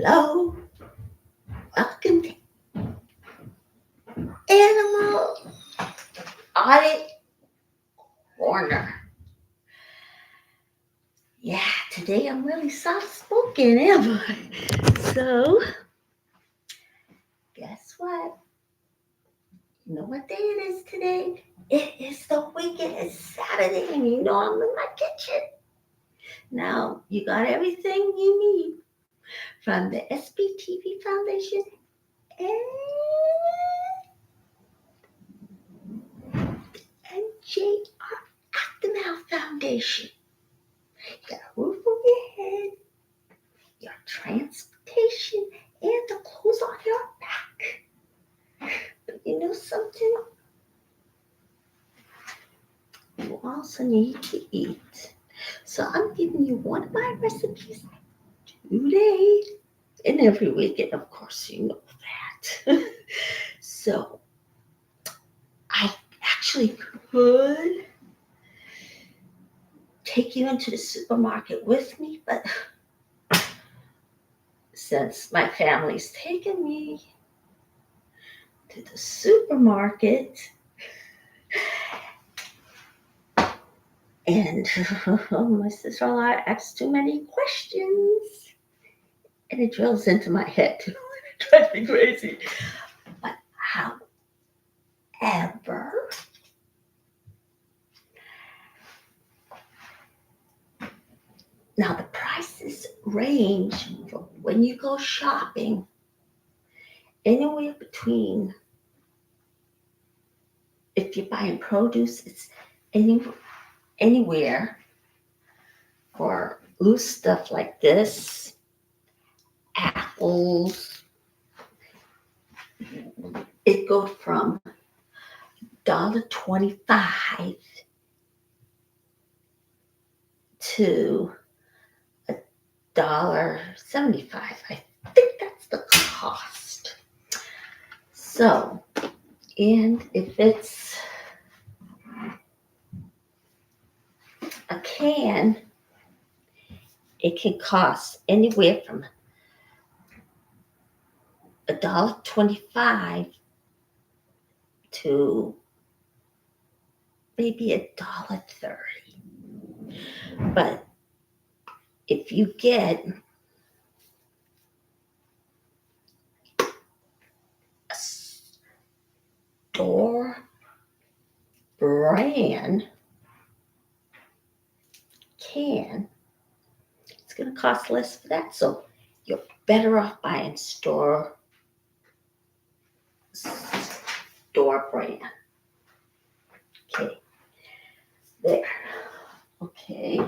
Hello, welcome to Animal Audit Corner. Yeah, today I'm really soft spoken, am I? So, guess what? You know what day it is today? It is the weekend, it's Saturday, and you know I'm in my kitchen. Now, you got everything you need from the SBTV Foundation and NJR Aftermath Foundation. You got a roof over your head, your transportation, and the clothes on your back. But you know something? You also need to eat. So I'm giving you one of my recipes today and every weekend, of course, you know that. So I actually could take you into the supermarket with me, but since my family's taken me to the supermarket, and my sister-in-law asks too many questions, and it drills into my head too. It drives me crazy. But however, now the prices range from when you go shopping anywhere between, if you're buying produce, it's anywhere for loose stuff like this, apples. It goes from $1.25 to $1.75. I think that's the cost. So, and if it's a can, it can cost anywhere from $1.25 to maybe $1.30. But if you get a store brand can, it's going to cost less for that. So you're better off buying store brand. Okay, there. Okay.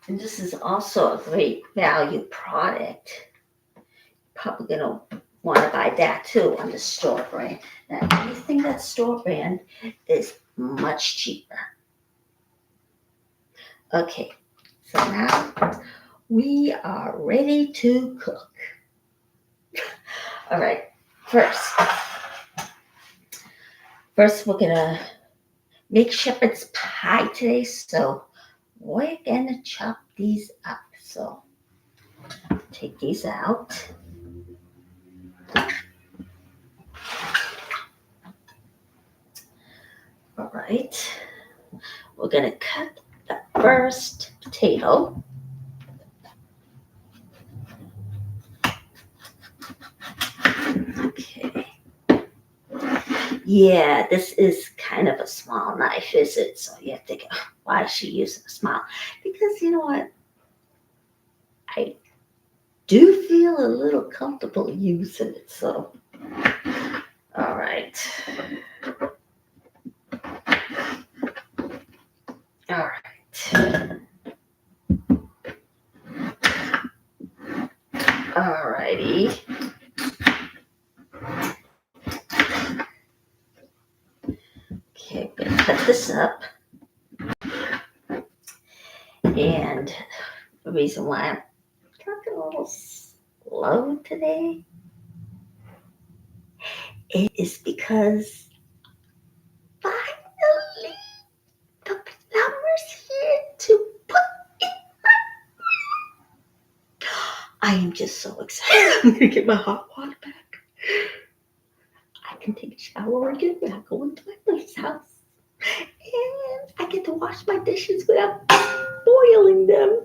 And this is also a great value product. Probably going to want to buy that too on the store brand. Now, anything that's store brand is much cheaper. Okay, so now we are ready to cook. All right, first we're going to make shepherd's pie today. So we're going to chop these up. So take these out. All right. We're going to cut the first potato. Okay. Yeah, this is kind of a small knife, is it? So you have to think, why is she using a small? Because you know what? I do feel a little comfortable using it. So, all right. All right. All righty. Okay, I'm going to cut this up. And the reason why I'm talking a little slow today, it is because finally the plumber's here to put in I am just so excited. I'm going to get my hot water back. I can take a shower again without going to my friend's house. And I get to wash my dishes without boiling them.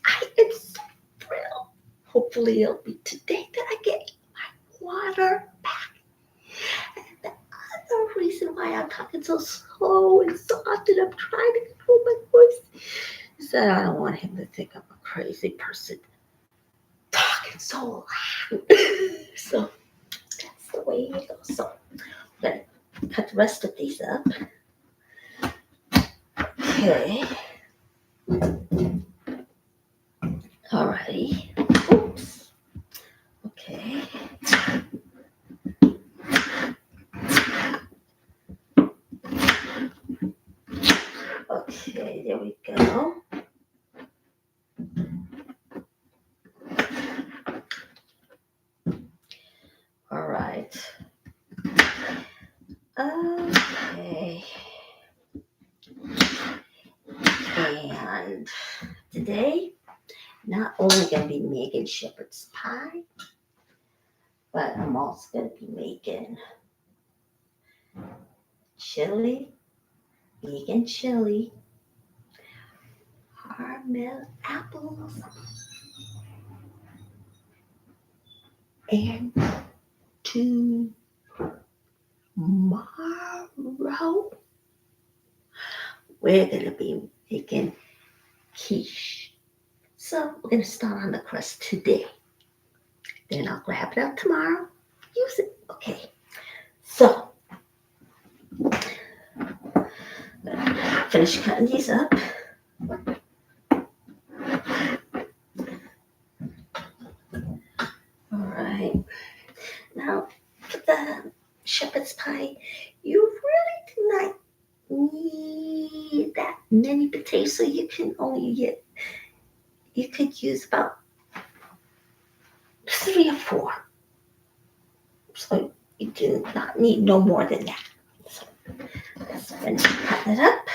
I am so thrilled. Hopefully it'll be today that I get my water back. And the other reason why I'm talking so slow and soft and I'm trying to control my voice is that I don't want him to think I'm a crazy person talking so loud. So that's the way it goes. So I'm going to cut the rest of these up. Okay. Alrighty. Oops. Okay. Okay, there we go. All right. Okay. And today, not only going to be making shepherd's pie, but I'm also going to be making chili, vegan chili, caramel apples, and tomorrow we're going to be making quiche. So we're going to start on the crust today. Then I'll grab it out tomorrow, use it. Okay. So, finish cutting these up. All right. Now, for the shepherd's pie, you really do not need that many potatoes. So you can only get, you could use about 3 or 4. So you do not need no more than that. So let's finish cutting it up.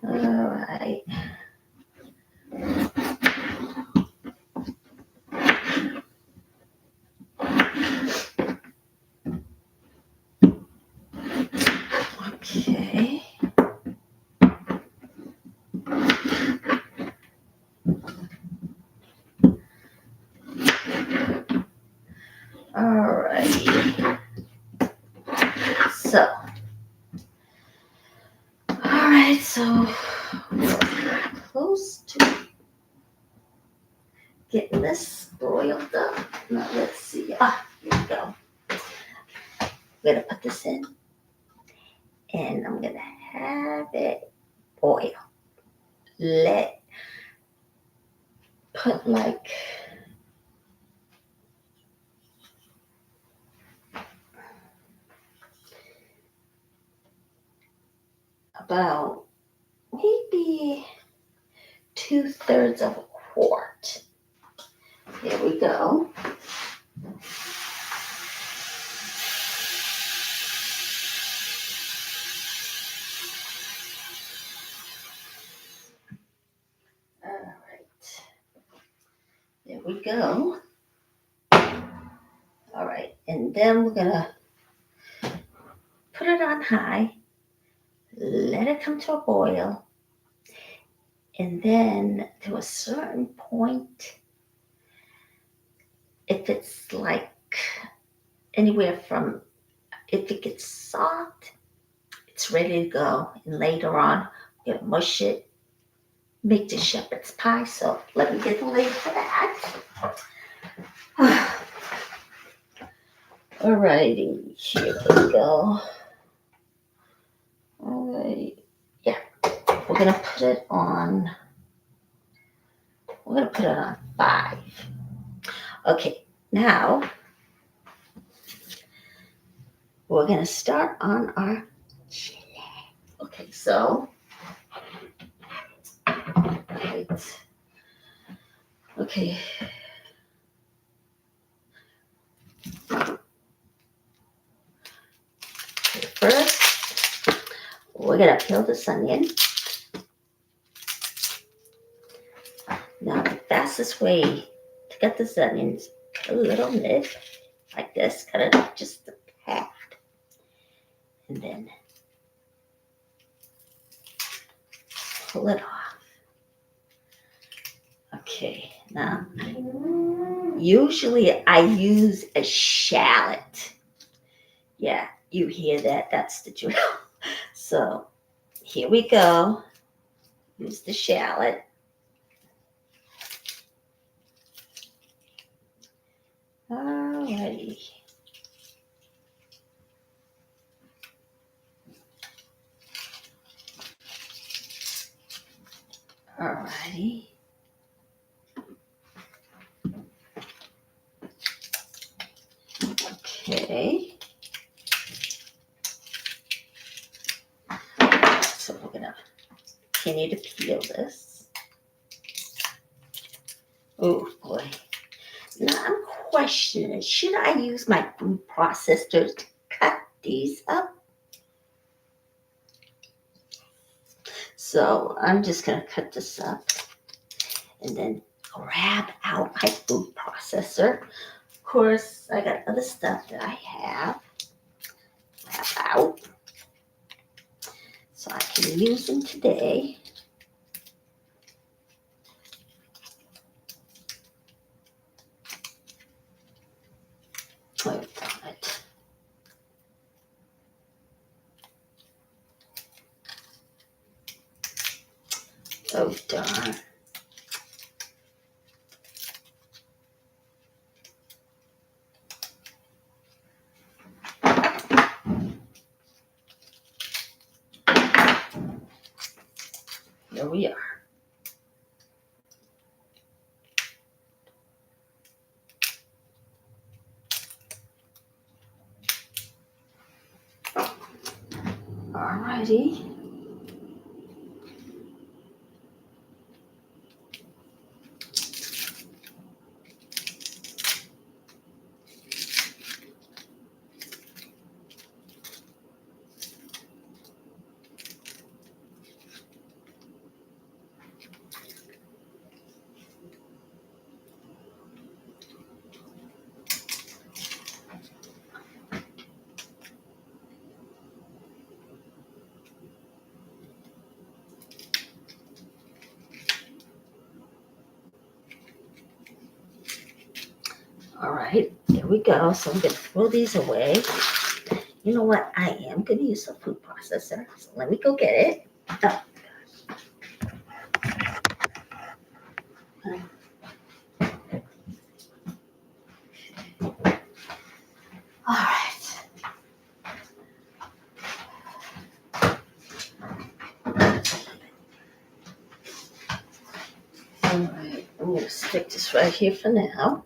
All right. Okay. All right. So, all right. So we're close to getting this boiled up. Now let's see. Ah, here we go. I'm gonna put this in, and I'm gonna have it boil. Put like about maybe 2/3 of a quart. Here we go. All right. There we go. All right. And then we're going to put it on high, let it come to a boil. And then to a certain point, if it's like anywhere from, if it gets soft, it's ready to go. And later on, we're going to mush it, make the shepherd's pie. So let me get the lid for that. Alrighty, here we go. Alright, yeah, we're gonna put it on. 5. Okay, now we're gonna start on our chili. Okay, so right. Okay. First, we're gonna peel this onion. fastest way to cut this onions, a little nib like this, cut it up just a half, and then pull it off. Okay, now usually I use a shallot. Yeah, you hear that? That's the drill. So here we go. Use the shallot. Alrighty. Alrighty. Okay. So we're gonna continue to peel this. Oh boy. Now I'm questioning, should I use my food processor to cut these up? So I'm just gonna cut this up and then grab out my food processor. Of course, I got other stuff that I have. Grab out. So I can use them today. Oh, darn it. Oh, darn. Here we are. Alrighty. All right, there we go. So I'm gonna throw these away. You know what? I am gonna use a food processor. So let me go get it. Oh. All right. All right. I'm gonna stick this right here for now.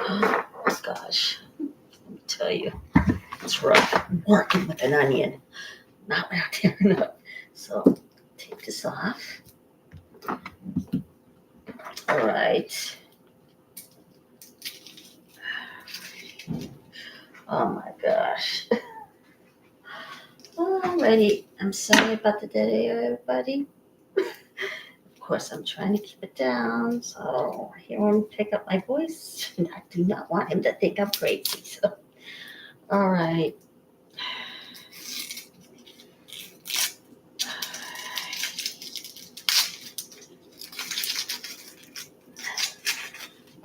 Oh gosh, let me tell you, it's rough working with an onion. Not without tearing up. So take this off. All right. Oh my gosh. Alrighty. I'm sorry about the dead air, everybody. Of course, I'm trying to keep it down, so I hear him pick up my voice, and I do not want him to think I'm crazy. So, all right.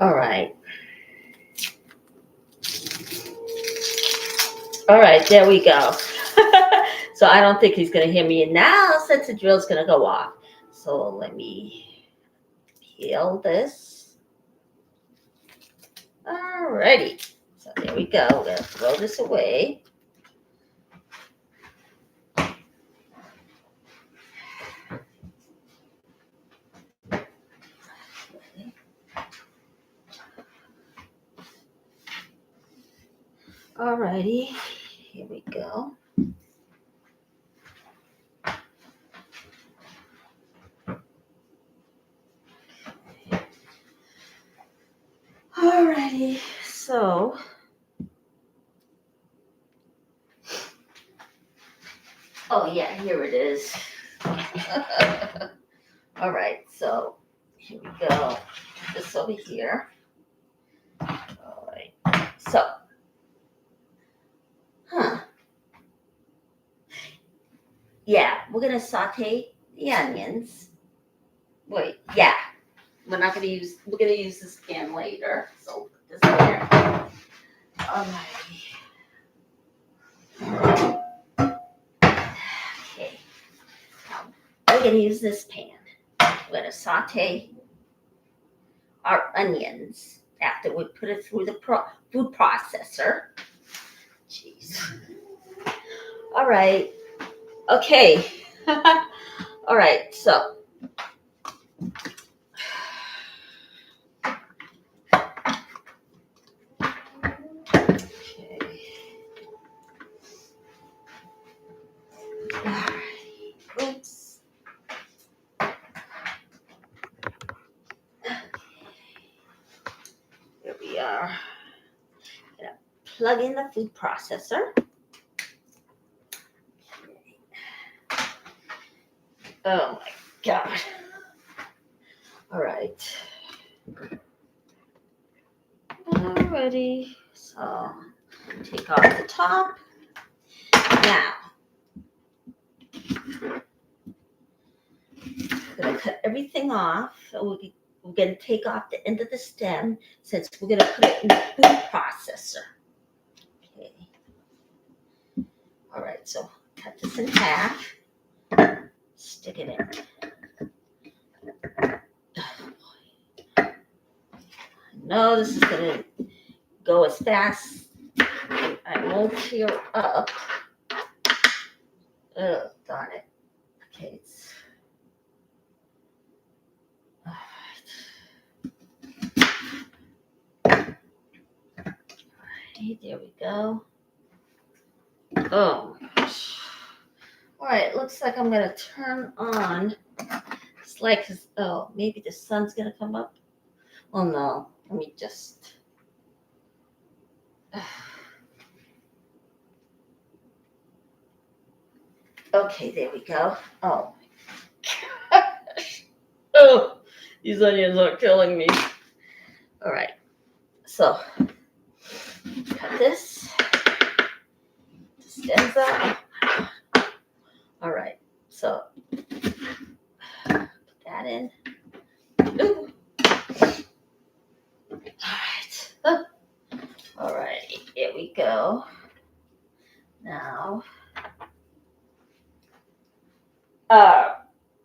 All right. All right, there we go. So I don't think he's going to hear me. And now, since the drill's going to go off, so let me peel this. All righty. So there we go. We're going to throw this away. All righty. Here we go. Alrighty, so oh yeah, here it is. All right, so Here we go. Put this over here. All right. So, yeah, we're gonna saute the onions. Wait, yeah. We're gonna use this pan later. So put this there. Alrighty. Okay. Now, we're gonna use this pan. We're gonna saute our onions after we put it through the food processor. Jeez. All right. Okay. All right. So. Okay. All right. Oops. Here we are. Gonna plug in the food processor. Oh my God. All right. Alrighty. So take off the top. Now, I'm gonna cut everything off. We're gonna take off the end of the stem since we're gonna put it in the food processor. Okay. All right. So cut this in half. Stick it in. No, this is gonna go as fast. I won't tear up. Oh, darn it. Okay. All right. Okay, there we go. Oh my gosh. All right, looks like I'm gonna turn on. It's like, oh, maybe the sun's gonna come up. Oh no, let me just. Okay, there we go. Oh my gosh. Oh, these onions are killing me. All right, so cut this. Stems out. All right, so put that in. Ooh. All right. Oh. All right, here we go. Now,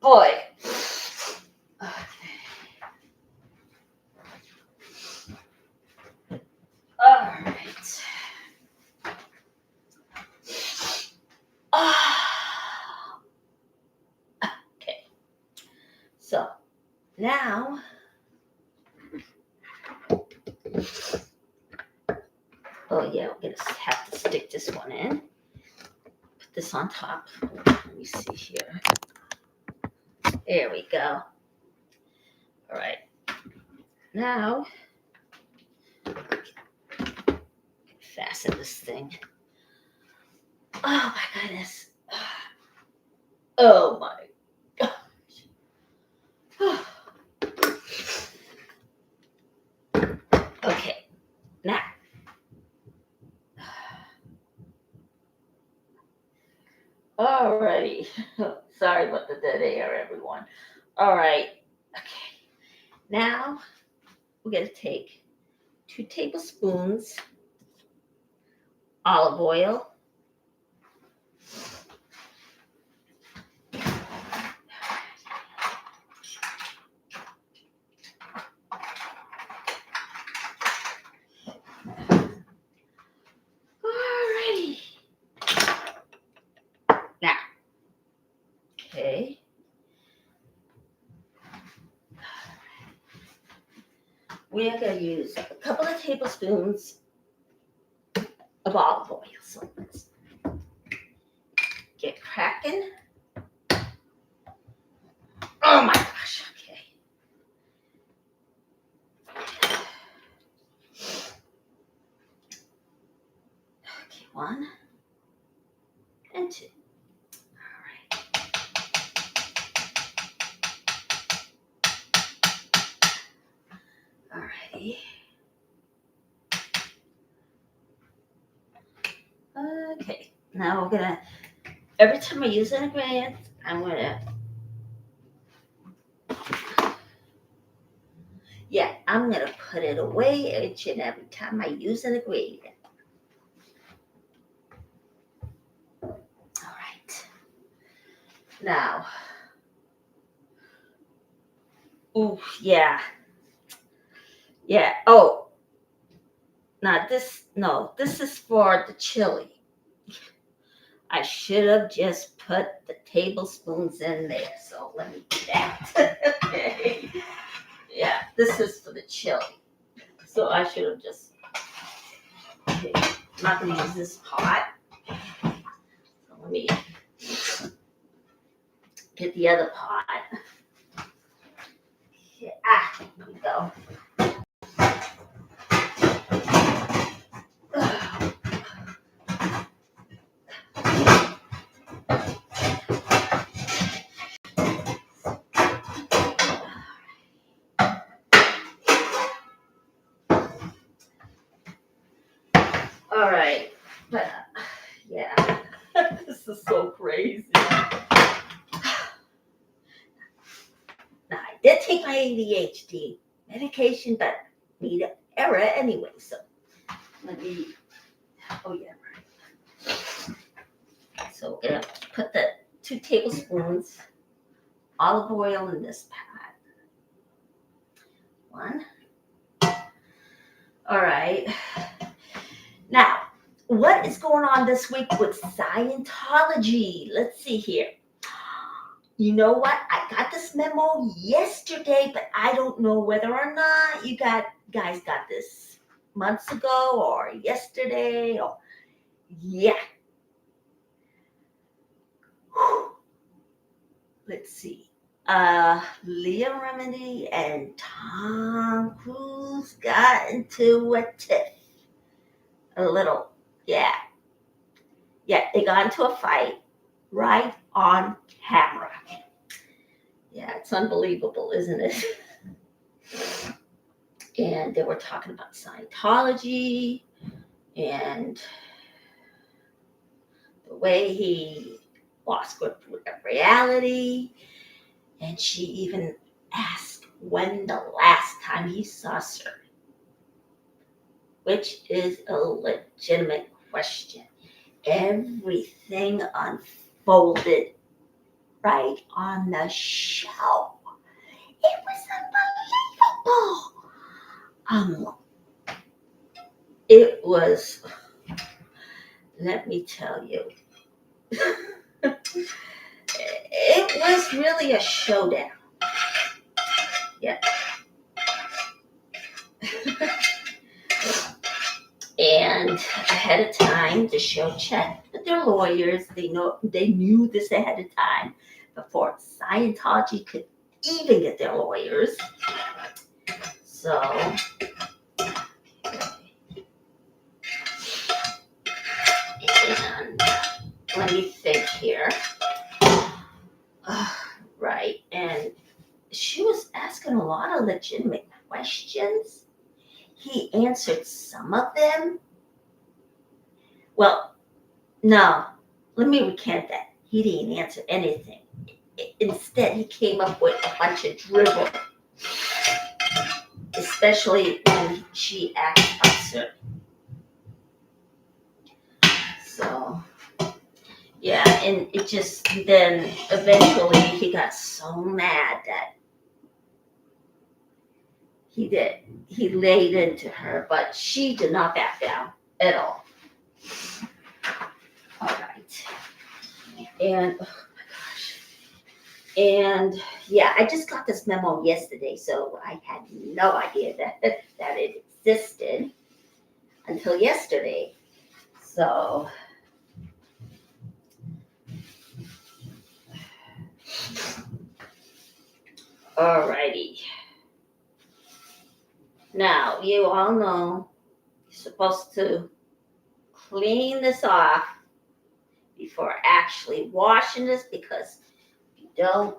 boy. Okay. All right. Okay. So now, oh yeah, we're gonna have to stick this one in. Put this on top. Let me see here. There we go. All right. Now, fasten this thing. Oh my goodness. Oh my gosh. Okay. Now. Alrighty. Sorry about the dead air, everyone. All right. Okay. Now we're gonna take 2 tablespoons olive oil. Alrighty. Now, okay. We are going to use a couple of tablespoons of olive oil. So let's get cracking. Oh my gosh, okay. Okay, 1 and 2. All right. Alrighty. Okay. Now we're gonna. Every time I use an ingredient, I'm gonna. Yeah, I'm gonna put it away each and every time I use an ingredient. All right. Now. Ooh, yeah. Yeah. Oh, now this. No, this is for the chili. I should have just put the tablespoons in there. So let me do that. Okay. Yeah, this is for the chili. So I should have just. Okay, I'm not gonna use this pot. So let me get the other pot. Yeah, here we go. All right, but yeah, this is so crazy. Now I did take my ADHD medication, but need an error anyway. So let me. Oh yeah, right. So we're gonna put the 2 tablespoons olive oil in this pot. One. All right. Now, what is going on this week with Scientology? Let's see here. You know what? I got this memo yesterday, but I don't know whether or not you guys got this months ago or yesterday or yeah. Whew. Let's see. Leah Remini and Tom Cruise got into a tiff. A little, yeah. Yeah, they got into a fight right on camera. Yeah, it's unbelievable, isn't it? And they were talking about Scientology and the way he lost grip with reality. And she even asked when the last time he saw her, which is a legitimate question. Everything unfolded right on the show. It was unbelievable. It was, let me tell you, it was really a showdown. Yeah. And ahead of time, the show checked with their lawyers. They knew this ahead of time before Scientology could even get their lawyers. So and let me think here. Right, and she was asking a lot of legitimate questions. He answered some of them. Well, no, let me recant that. He didn't answer anything. Instead, he came up with a bunch of dribble, especially when she asked us her. So, yeah, and it just, then eventually he got so mad that he laid into her, but she did not back down at all. All right. And oh my gosh. And yeah, I just got this memo yesterday, so I had no idea that it existed until yesterday. So alrighty. Now you all know you're supposed to clean this off before actually washing this, because if you don't,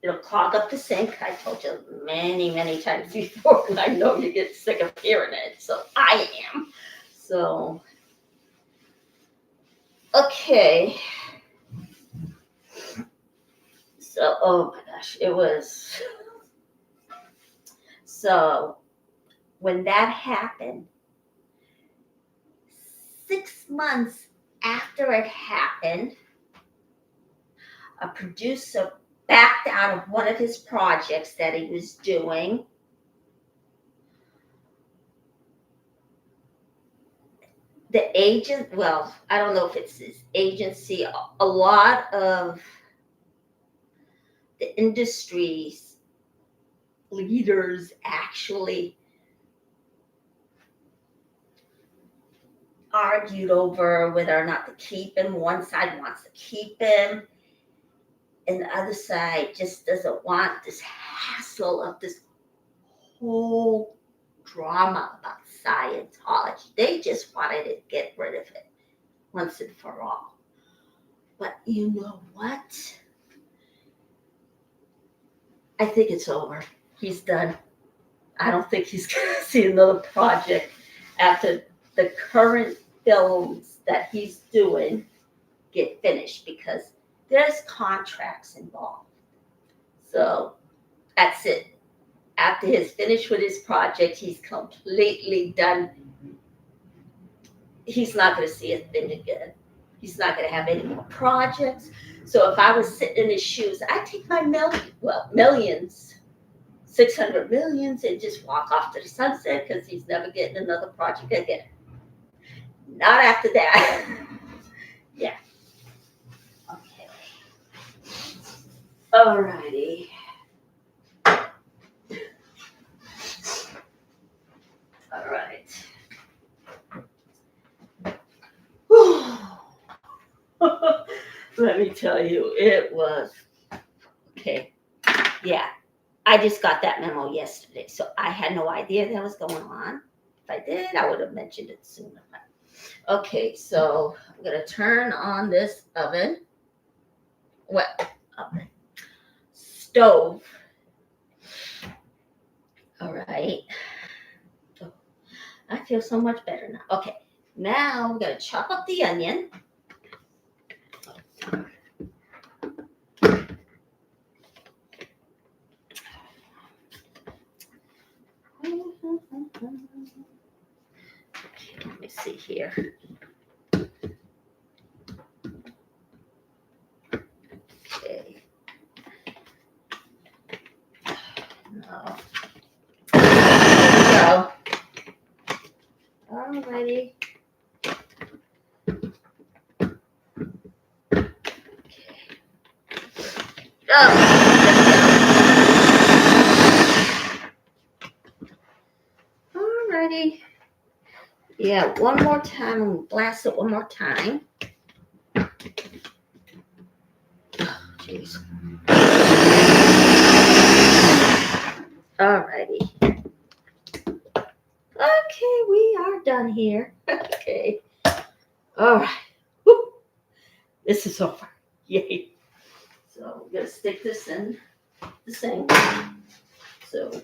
it'll clog up the sink. I told you many, many times before, and I know you get sick of hearing it. So I am. So, okay. So, oh my gosh, it was. So, when that happened, 6 months after it happened, a producer backed out of one of his projects that he was doing. The agent, well, I don't know if it's his agency, a lot of the industry's leaders actually argued over whether or not to keep him. One side wants to keep him, and the other side just doesn't want this hassle of this whole drama about Scientology. They just wanted to get rid of it once and for all. But you know what? I think it's over. He's done. I don't think he's going to see another project after the current films that he's doing get finished, because there's contracts involved. So that's it. After he's finished with his project, he's completely done. He's not going to see a thing again. He's not going to have any more projects. So if I was sitting in his shoes, I'd take my millions, 600 millions, and just walk off to the sunset, because he's never getting another project again. Not after that. Yeah. Okay. Alrighty. All right. Let me tell you, it was okay. Yeah, I just got that memo yesterday, so I had no idea that was going on. If I did, I would have mentioned it sooner. Okay, so I'm gonna turn on this oven. Oven? Stove. All right. Oh, I feel so much better now. Okay, now I'm gonna chop up the onion. Okay, let me see here. Okay. No. There we go. Alrighty. Okay. Alrighty. Yeah, one more time. I'm gonna blast it one more time. Jeez. Alrighty. Okay, we are done here. Okay. Alright. This is over. Yay. So we're gonna stick this in the sink. So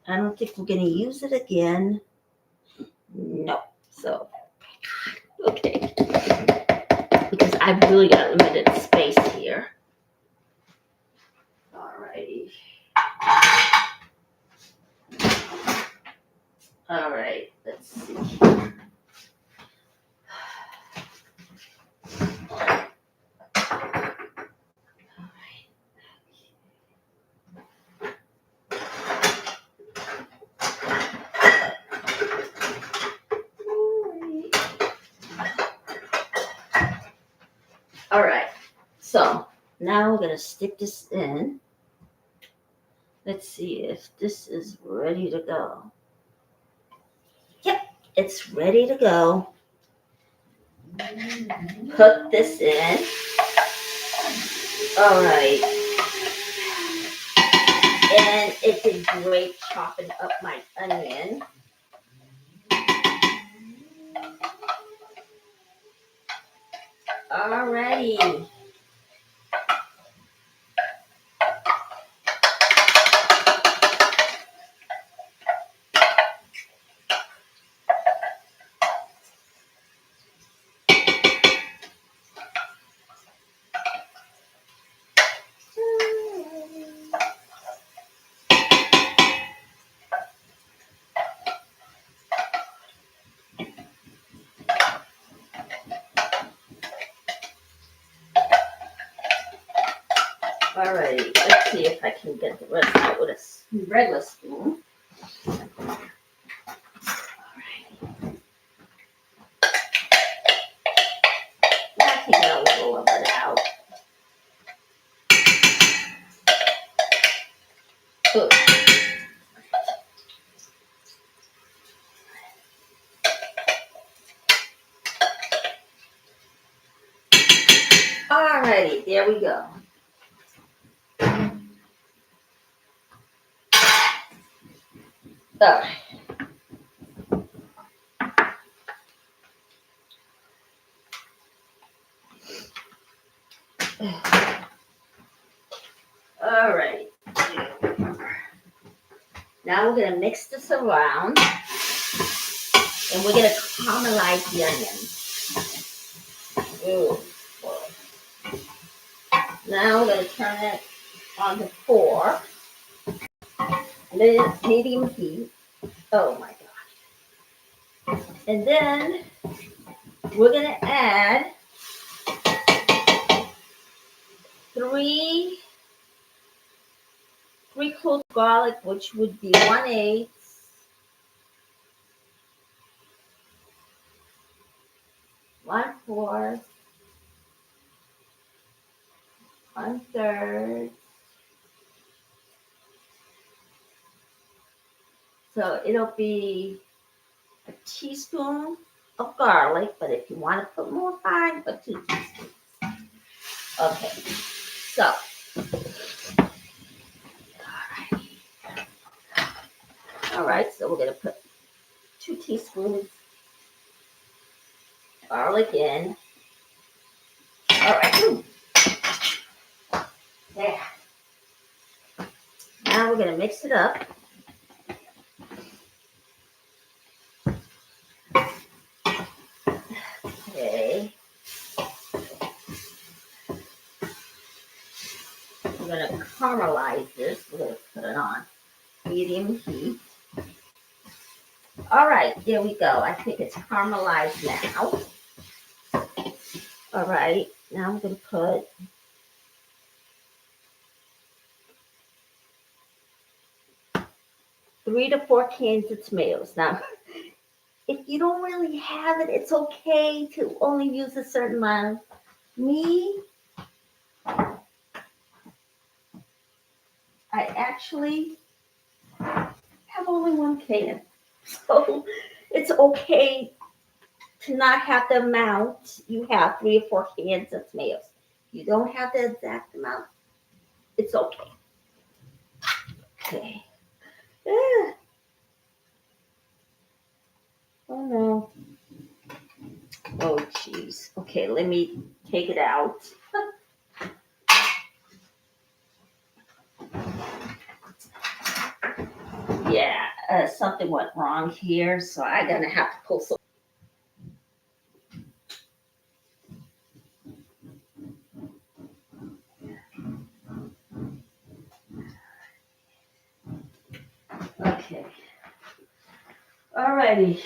I don't think we're gonna use it again. No. So okay. Because I've really got limited space here. Alrighty. Alright, let's see. Alright, so now we're going to stick this in. Let's see if this is ready to go. Yep, it's ready to go. Put this in. Alright. And it did great chopping up my onion. Alrighty. Alrighty, let's see if I can get the rest out with a regular spoon. I can get a little of it out. Good. Alrighty, there we go. Alright. Alright. Now we're going to mix this around and we're going to caramelize the onions. Ooh. Now we're going to turn it on to 4. Medium heat. Oh my gosh. And then we're going to add 3 cloves of garlic, which would be 1/8. 1/4. 1/3. So it'll be a teaspoon of garlic, but if you want to put more, fine, but 2 teaspoons. Okay, so. All right, so we're going to put 2 teaspoons garlic in. All right. There. Now we're going to mix it up. Okay. We're going to caramelize this. We're going to put it on medium heat. All right, there we go. I think it's caramelized now. All right, now I'm going to put 3 to 4 cans of tomatoes. Now, if you don't really have it, it's okay to only use a certain amount. Me, I actually have only 1 can. So it's okay to not have the amount. You have 3 or 4 cans of tomatoes. You don't have the exact amount. It's okay. Okay. Yeah. Oh no. Oh jeez. Okay, let me take it out. Yeah, something went wrong here, so I'm gonna have to pull some. Okay. Alrighty.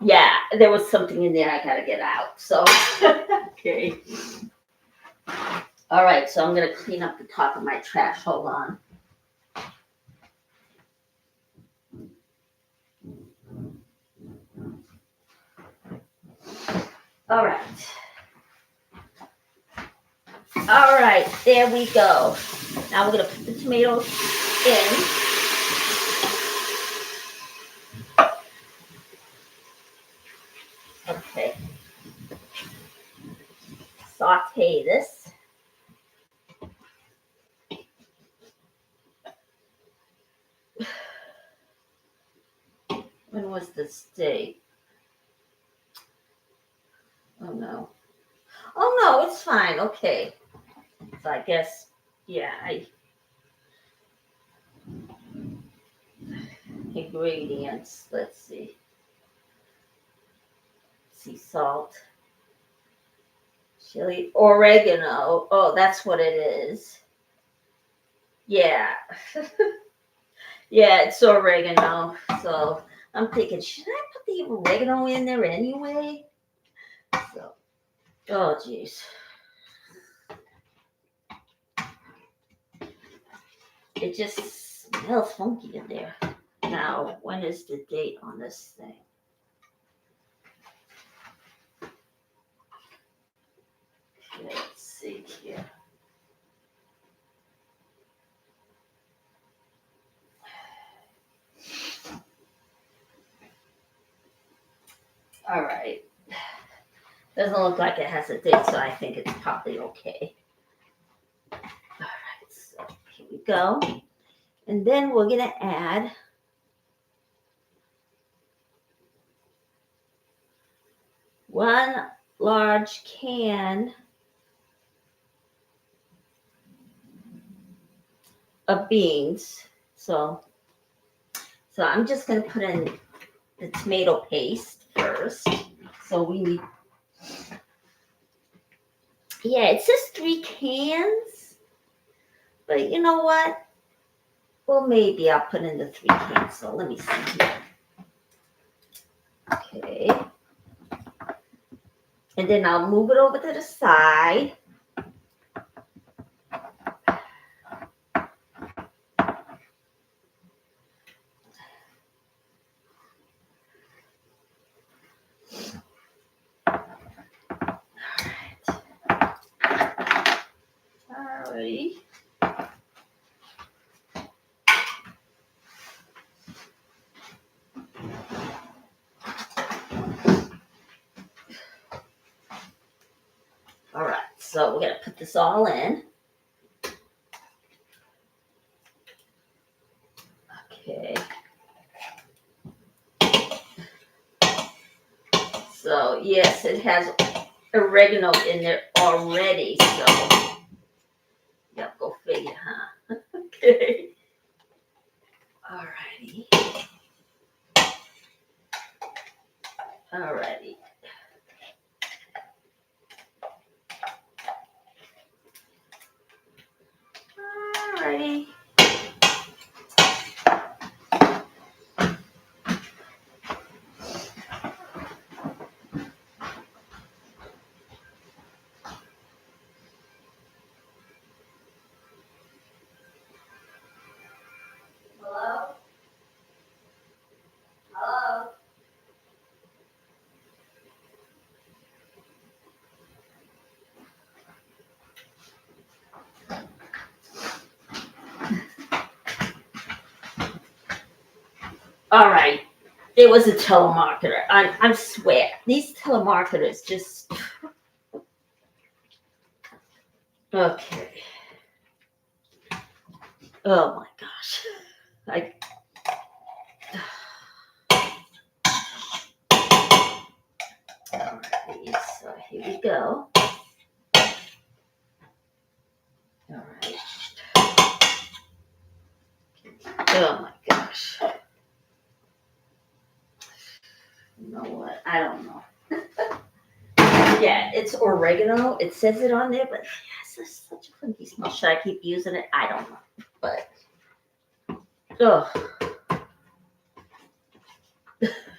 Yeah, there was something in there I gotta get out. So, okay. All right, so I'm gonna clean up the top of my trash. Hold on. All right. All right, there we go. Now we're gonna put the tomatoes in. Okay. Saute this. When was this date? Oh no. Oh no, it's fine. Okay. So I guess, yeah, ingredients. Let's see. Sea salt, chili, oregano. Oh, that's what it is. Yeah. Yeah, it's oregano. So I'm thinking, should I put the oregano in there anyway? So, oh, jeez. It just smells funky in there. Now, when is the date on this thing? Okay, let's see here. All right. Doesn't look like it has a date, so I think it's probably okay. All right, so here we go. And then we're going to add one large can of beans. So I'm just going to put in the tomato paste first. So we need, yeah, it says 3 cans, but you know what? Well, maybe I'll put in the 3 cans. So let me see here. Okay. And then I'll move it over to the side. Alrighty. All right, so we're going to put this all in. Okay. So, yes, it has oregano in there already, so yeah, go figure, huh? Okay. Alrighty. Alrighty. Alrighty. Hello? Hello? All right. It was a telemarketer. I swear. These telemarketers just. Okay. Oh my gosh. Alrighty. So here we go. All right. Oh my gosh. You know what? I don't know. Yeah, it's oregano. It says it on there, but yes, it's such a funky smell. Should I keep using it? I don't know. But,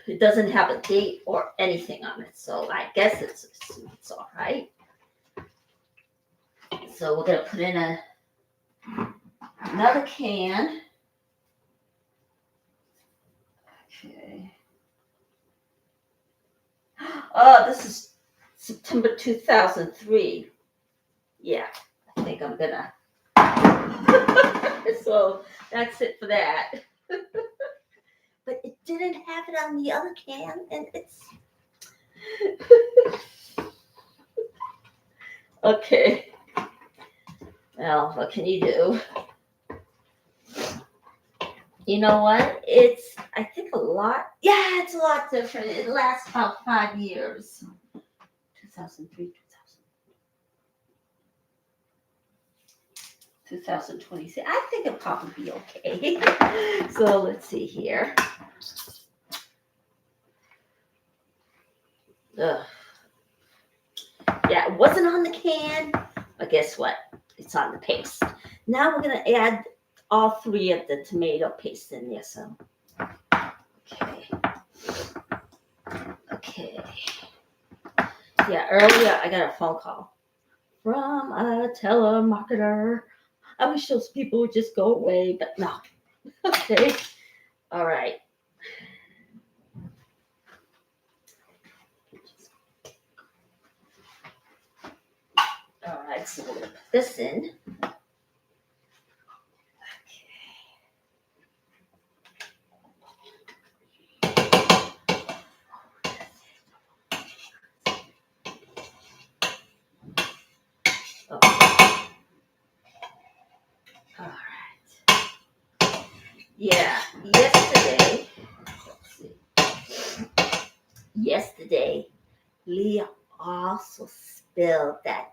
it doesn't have a date or anything on it, so I guess it's all right. So we're gonna put in another can. Okay. Oh, this is September 2003. Yeah, I think I'm gonna. So that's it for that. But it didn't have it on the other can, and it's. Okay. Well, what can you do? You know what? It's, I think, a lot. Yeah, it's a lot different. It lasts about 5 years. 2003, 2026. I think it'll probably be okay. So let's see here. Ugh. Yeah, it wasn't on the can, but guess what? It's on the paste. Now we're going to add all 3 of the tomato paste in there. So, okay. Okay. Yeah, earlier I got a phone call from a telemarketer. I wish those people would just go away, but no. Okay. All right. All right. So we're gonna put this in. Okay. All right. Yeah. Yesterday. Let's see. Yesterday, Leah also spilled that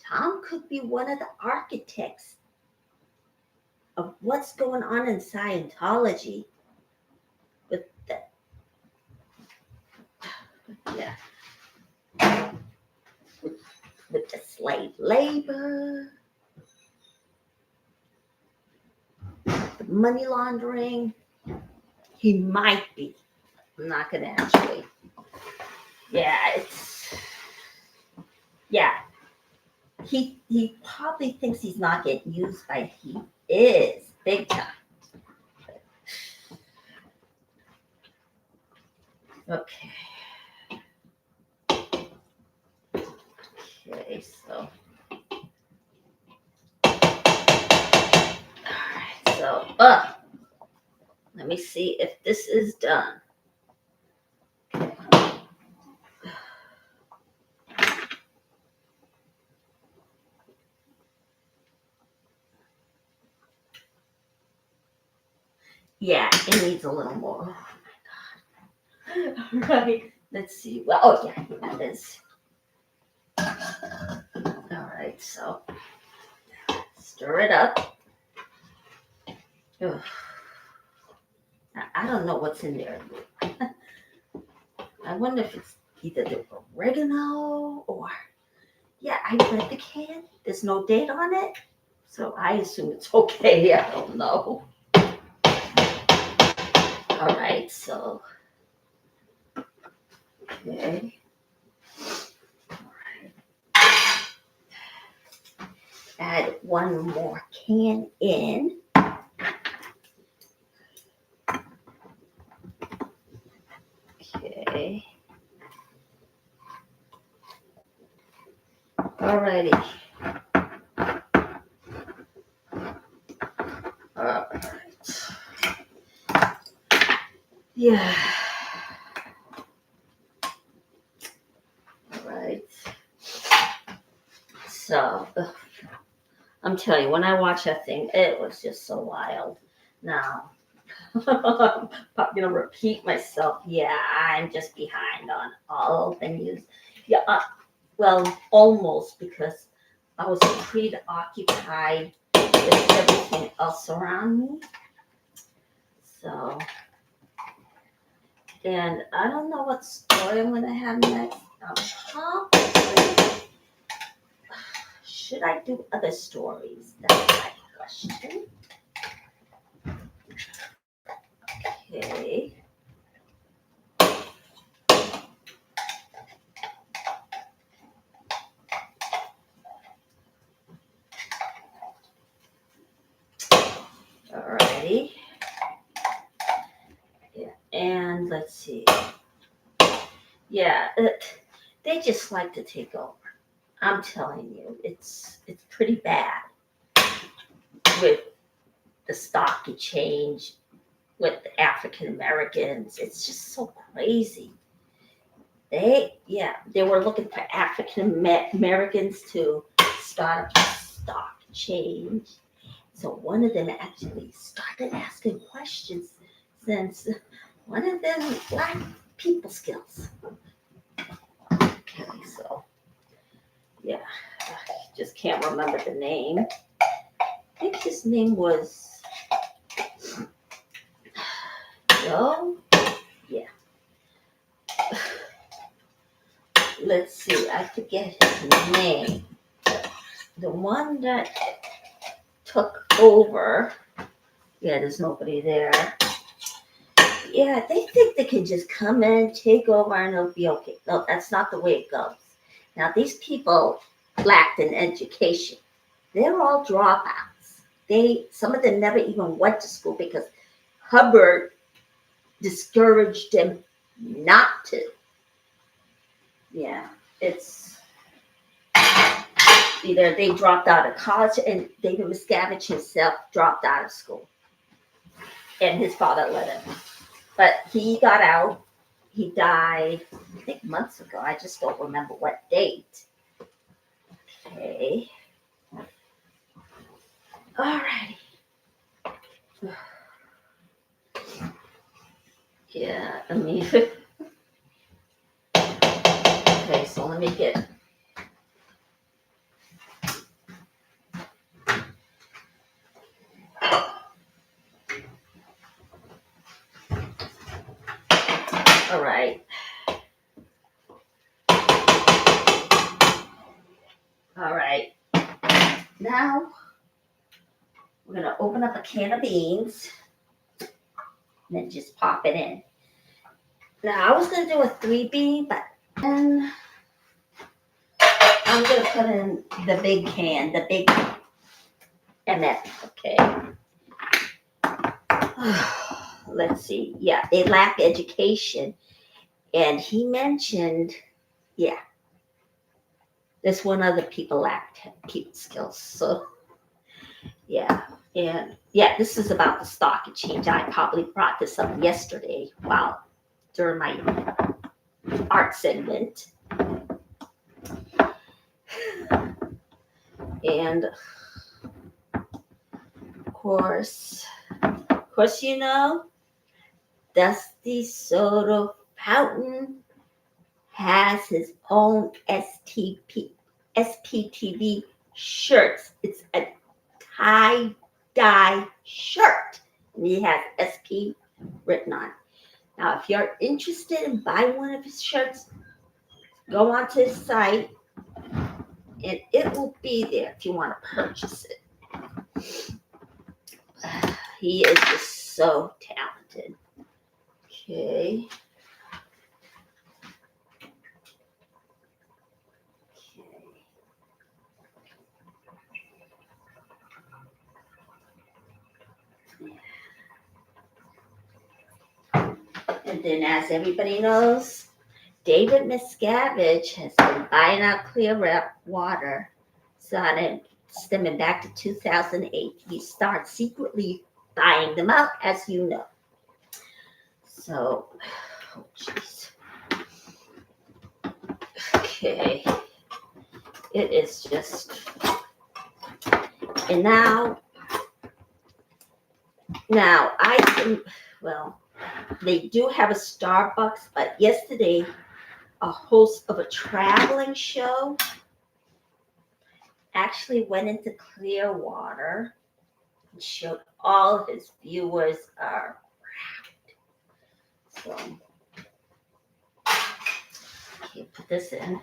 Tom could be one of the architects of what's going on in Scientology with the yeah with the slave labor, the money laundering. He might be. I'm not gonna actually. Yeah, it's yeah. He probably thinks he's not getting used, but he is big time. Okay. Okay, so all right, so let me see if this is done. Yeah, it needs a little more. Oh my god. Right. Let's see. Well, oh yeah, that is. All right, so stir it up. Ugh. I don't know what's in there. I wonder if it's either the oregano or yeah, I read the can. There's no date on it. So I assume it's okay. I don't know. All right, so okay. Add one more can in. Okay. Alrighty. Alright. Yeah. Alright. So, I'm telling you, when I watched that thing, it was just so wild. Now, I'm gonna repeat myself. Yeah, I'm just behind on all the news. Yeah, well, almost because I was preoccupied with everything else around me. So, and I don't know what story I'm gonna have next. Probably, should I do other stories? That's my question. Okay. Alrighty. Yeah, and let's see. Yeah, they just like to take over. I'm telling you, it's pretty bad with the stock exchange with the African Americans. It's just so crazy. They were looking for African Americans to start a stock exchange. So one of them actually started asking questions since one of them lacked people skills. Okay, so yeah, I just can't remember the name. I think his name was Joe. Yeah. Let's see, I forget his name. The one that took over. Yeah, there's nobody there. Yeah, they think they can just come in, take over, and it'll be okay. No, that's not the way it goes. Now, these people lacked an education. they're all dropouts. Some of them never even went to school because Hubbard discouraged them not to. Yeah, it's either they dropped out of college, and David Miscavige himself dropped out of school, and his father let him. But he got out. He died, I think, months ago. I just don't remember what date. Okay. Alrighty. Yeah, I mean, okay, so let me get. All right. All right. Now we're gonna open up a can of beans and then just pop it in. Now I was gonna do a 3B, but then I'm gonna put in the big can, the big MF. Okay. Let's see. Yeah, they lack education, and he mentioned, yeah, this one other people lacked people skills. So yeah, and yeah, this is about the stock exchange. I probably brought this up yesterday while during my art segment. And of course, Dusty Soda Fountain has his own SPTV shirts. It's a tie-dye shirt, and he has SP written on it. Now, if you're interested in buying one of his shirts, go onto his site, and it will be there if you want to purchase it. He is just so talented. Okay. And then, as everybody knows, David Miscavige has been buying out clear water, stemming back to 2008. He started secretly buying them out, as you know. So, oh jeez. Okay. It is just, and now they do have a Starbucks, but yesterday a host of a traveling show actually went into Clearwater and showed all his viewers are so okay, put this in.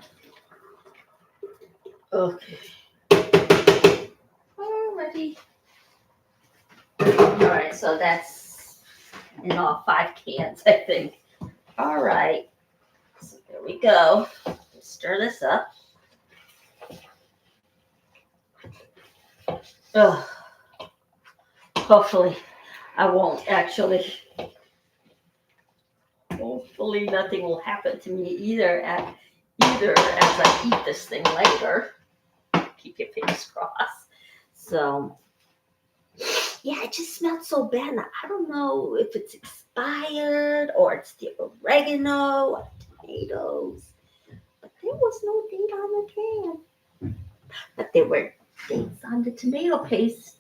Okay. Alrighty. Alright, so that's in all 5 cans, I think. Alright. So there we go. Stir this up. Ugh. Hopefully I won't actually. Hopefully nothing will happen to me either as I eat this thing later. Keep your fingers crossed. So yeah, it just smelled so bad. Now, I don't know if it's expired or it's the oregano or tomatoes. But there was no date on the can. But there were dates on the tomato paste.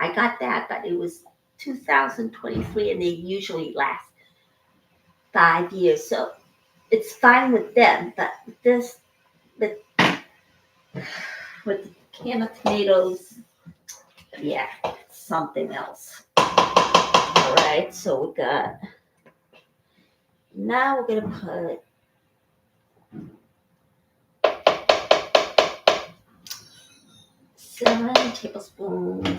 I got that, but it was 2023, and they usually last 5 years. So it's fine with them, but with the can of tomatoes, yeah, something else. All right, so now we're gonna put 7 tablespoons of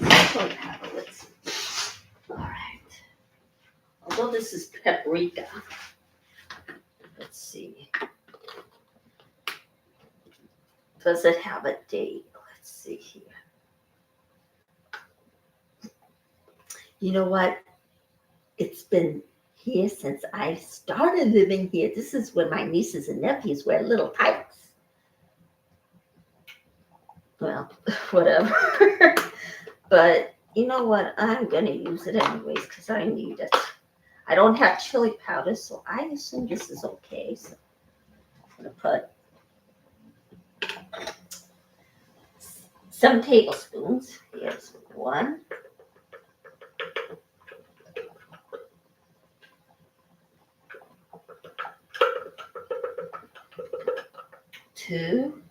pepper. Let's see. All right. Although this is paprika, let's see. Does it have a date? Let's see here. You know what? It's been here since I started living here. This is when my nieces and nephews wear little tights. Well, whatever. But you know what? I'm gonna use it anyways because I need it. I don't have chili powder, so I assume this is okay. So I'm gonna put 7 tablespoons. Here's one, two,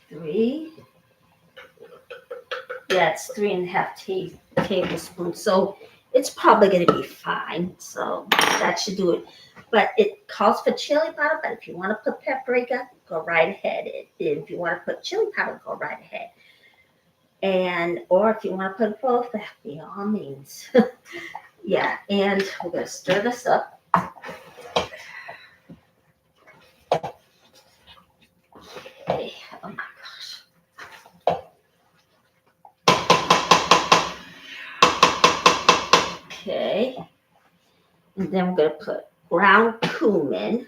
three. Yeah, it's 3.5 tablespoons. So it's probably going to be fine. So that should do it. But it calls for chili powder. But if you want to put paprika, go right ahead. If you want to put chili powder, go right ahead. And or if you want to put both, by all means. Yeah, and we're going to stir this up. Okay. Oh my gosh. Okay. And then we're going to put ground cumin.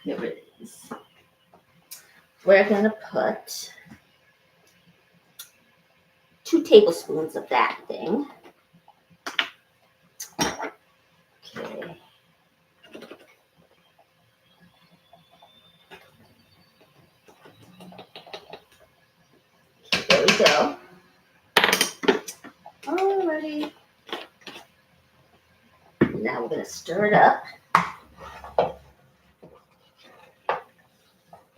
Here it is. We're going to put 2 tablespoons of that thing. Okay. There we go. Alrighty. Now we're going to stir it up.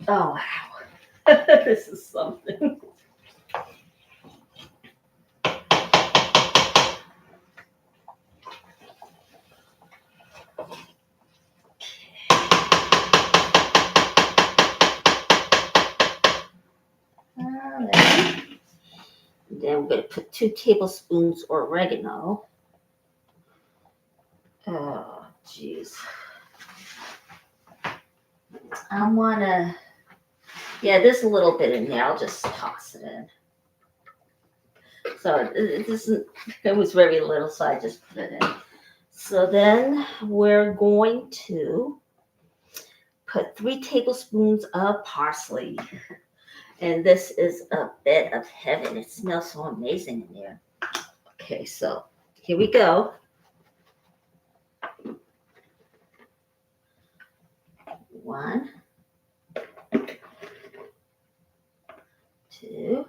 Oh, wow. This is something. Alright. Then we're going to put 2 tablespoons oregano. Oh, jeez. I want to, yeah, there's a little bit in there. I'll just toss it in. So it was very little, so I just put it in. So then we're going to put 3 tablespoons of parsley. And this is a bit of heaven. It smells so amazing in there. Okay, so here we go. 1, 2,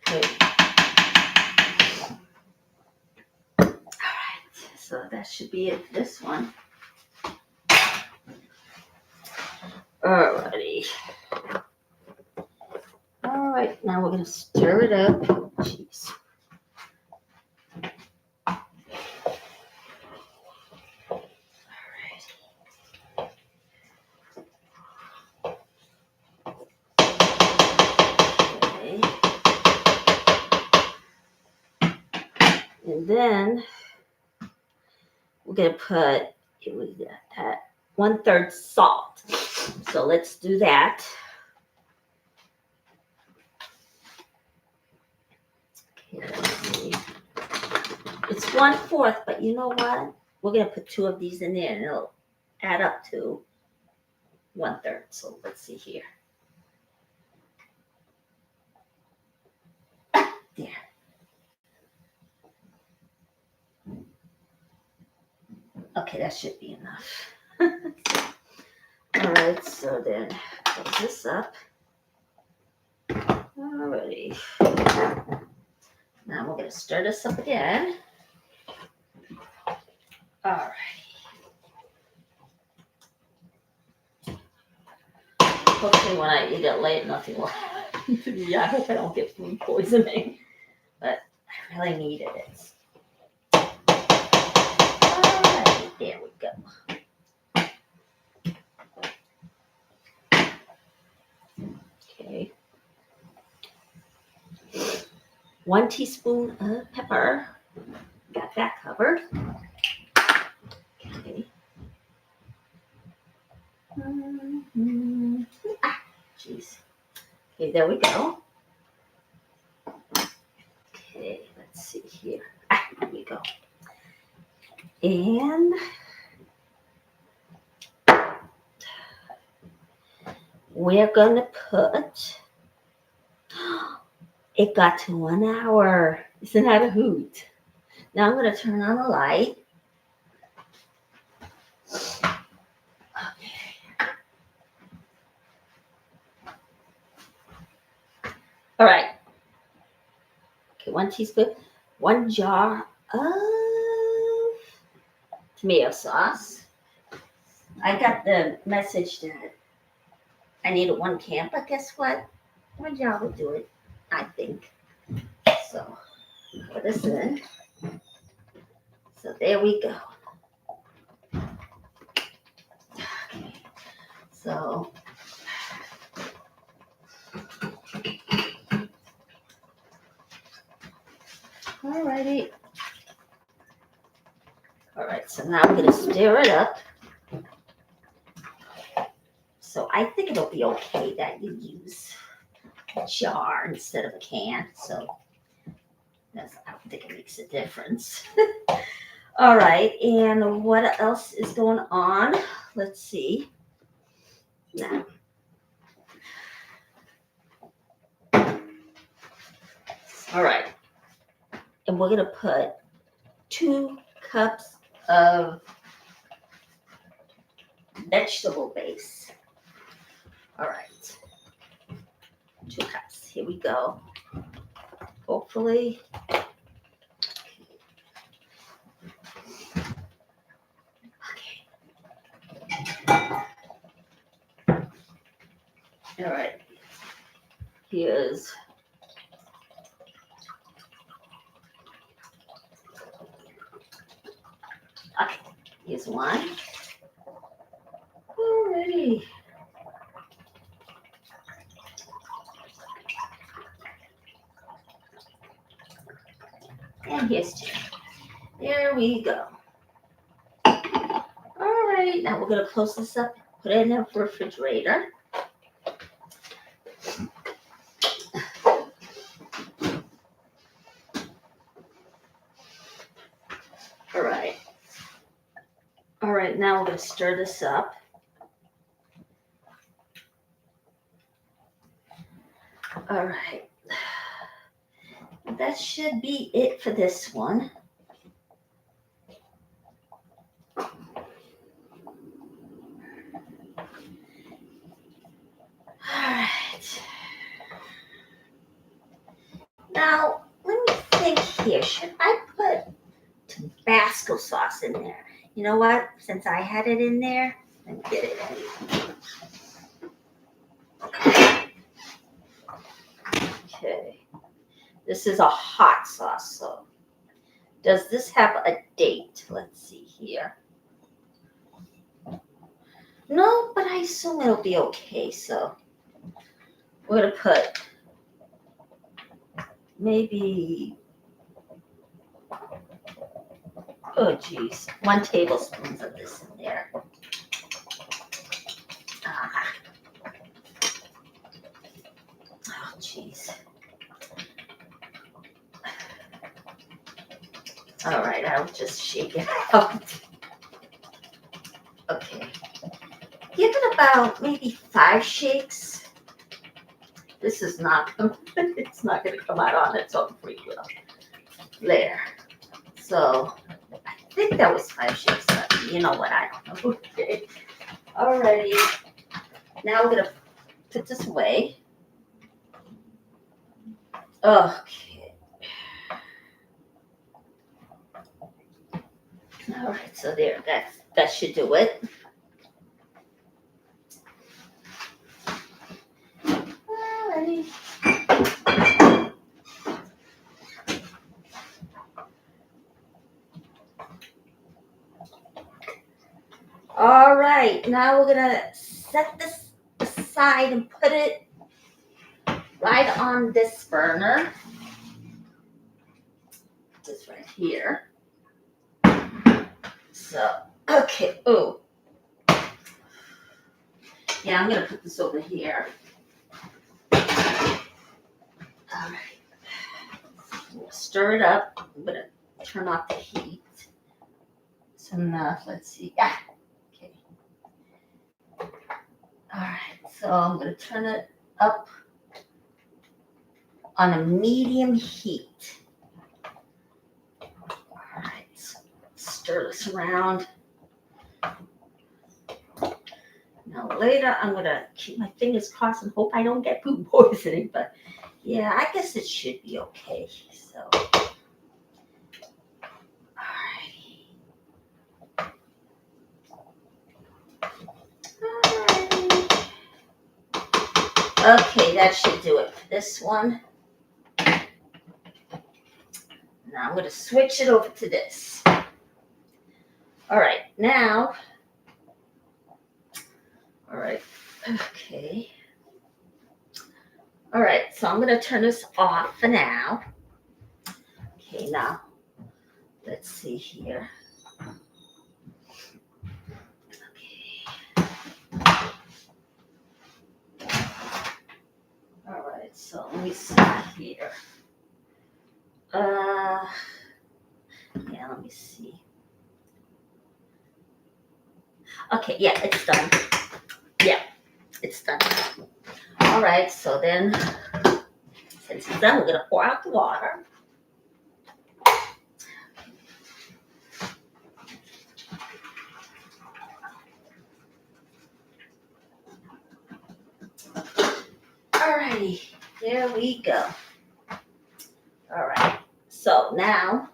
3. All right, so that should be it. This one. Alrighty. All right, now we're gonna stir it up. Jeez. Okay. And then we're gonna put, it was that 1/3 salt. So let's do that. Okay, let's see. It's 1/4, but you know what? We're gonna put 2 of these in there, and it'll add up to 1/3. So let's see here. There. Okay, that should be enough. All right, so then close this up. Alrighty. Now we're gonna stir this up again. Alright. Hopefully when I eat it late, nothing will happen to me. I hope I don't get food poisoning, but I really needed it. Alright, there we go. Okay. 1 teaspoon of pepper. Got that covered. Okay. jeez. Okay, there we go. Okay, let's see here. Here we go. And we're gonna put, it got to 1 hour. Isn't that a hoot? Now I'm gonna turn on the light. All right. Okay, 1 teaspoon, 1 jar of tomato sauce. I got the message that I needed 1 can, but guess what? 1 jar will do it, I think. So put this in. So there we go. So alrighty. All right, so now I'm gonna stir it up. So I think it'll be okay that you use a jar instead of a can. So I don't think it makes a difference. All right, and what else is going on? Let's see. Now, all right, and we're gonna put 2 cups of vegetable base. All right, 2 cups. Here we go. Hopefully. All right, here's okay. Here's 1. Alrighty. And here's 2. There we go. All right, now we're gonna close this up, put it in the refrigerator. All right. All right, now we're gonna stir this up. All right. That should be it for this one. All right. Now, let me think here. Should I put Tabasco sauce in there? You know what? Since I had it in there, let me get it in. Okay. This is a hot sauce, so does this have a date? Let's see here. No, but I assume it'll be okay, so we're gonna put maybe, oh geez, 1 tablespoon of this in there. Oh geez. All right, I'll just shake it out. Okay. Give it about maybe 5 shakes. This is not, it's not gonna come out on its own free will. There. So I think that was 5 shakes. You know what? I don't know. Okay. Alrighty. Now we're gonna put this away. Okay. All right. So there. That should do it. Alrighty. All right. Now we're gonna set this aside and put it right on this burner. This right here. So, okay. Oh. Yeah, I'm gonna put this over here. right. Stir it up. I'm gonna turn off the heat. It's enough. Let's see. Yeah. Okay. All right. So I'm gonna turn it up on a medium heat. All right. So stir this around. Now later I'm gonna keep my fingers crossed and hope I don't get food poisoning. But yeah, I guess it should be okay. So. Okay, that should do it for this one. Now I'm going to switch it over to this. All right, now. All right, okay. All right, so I'm going to turn this off for now. Okay, now, let's see here. Okay. All right, so let me see here. Yeah, let me see. Okay, yeah, it's done. Yeah, it's done. All right, so then, since it's done, we're gonna pour out the water. Alrighty, there we go. All right, so now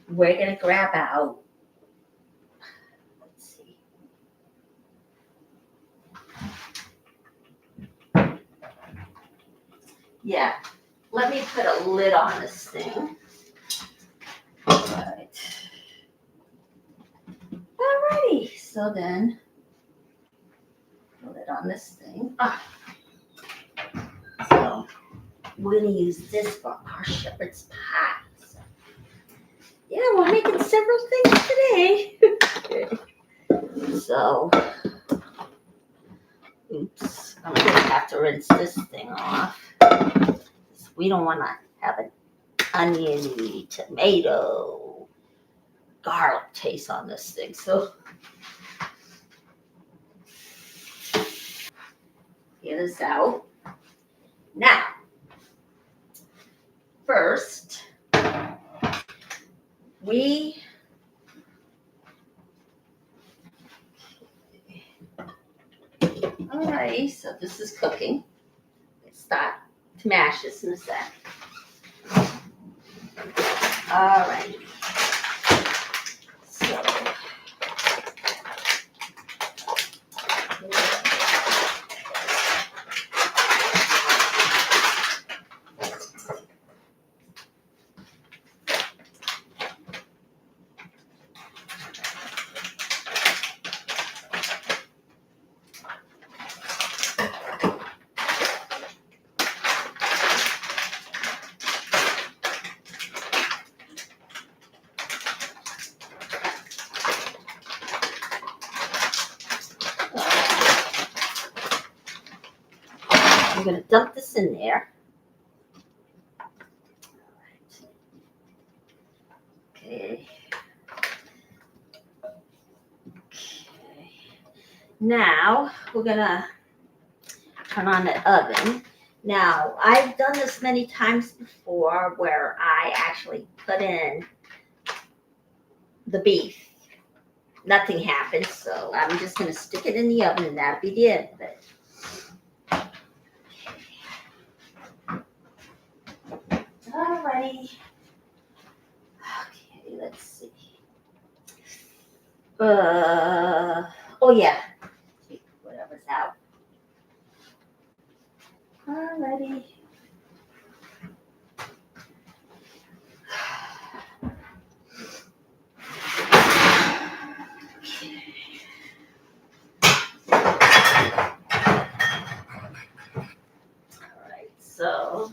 we're gonna grab out, let's see. Yeah, let me put a lid on this thing. All right. Alrighty, so then, put it on this thing. So we're gonna use this for our shepherd's pie. So, yeah, we're making several things today. So, oops, I'm gonna have to rinse this thing off. We don't want to have an oniony, tomato, garlic taste on this thing. So, get this out. Now, first, alright, so this is cooking. Let's start to mash this in a sec. Alright. So, I'm going to dump this in there. Okay. Okay. Now, we're going to turn on the oven. Now, I've done this many times before where I actually put in the beef. Nothing happens, so I'm just going to stick it in the oven and that'll be the end of it. Alrighty. Okay, let's see. Oh yeah. Whatever's out. Alrighty. Alright, so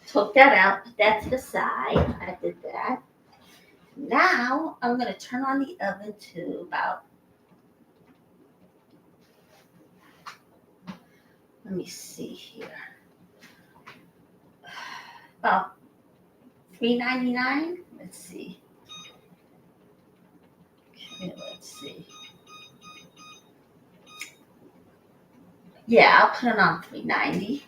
took that out, put that to the side. I did that. Now I'm going to turn on the oven to about, let me see here, about 399. Let's see. Okay, let's see. Yeah, I'll put it on 390.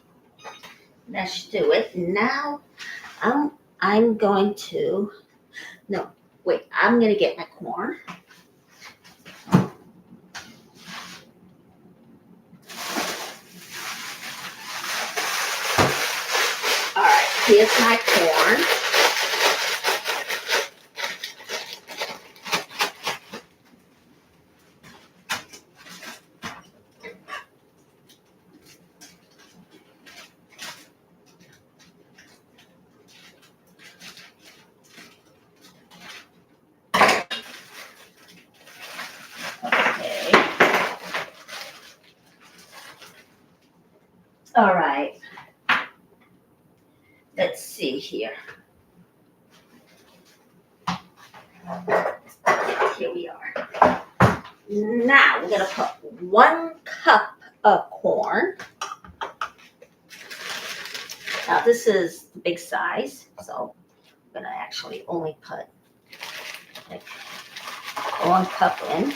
That should do it. Now I'm going to, no, wait, I'm going to get my corn. All right, here's my corn. Okay. All right. Let's see here. Here we are. Now we're gonna put 1 cup of corn. Now this is the big size, so I'm gonna actually only put like 1 cup in.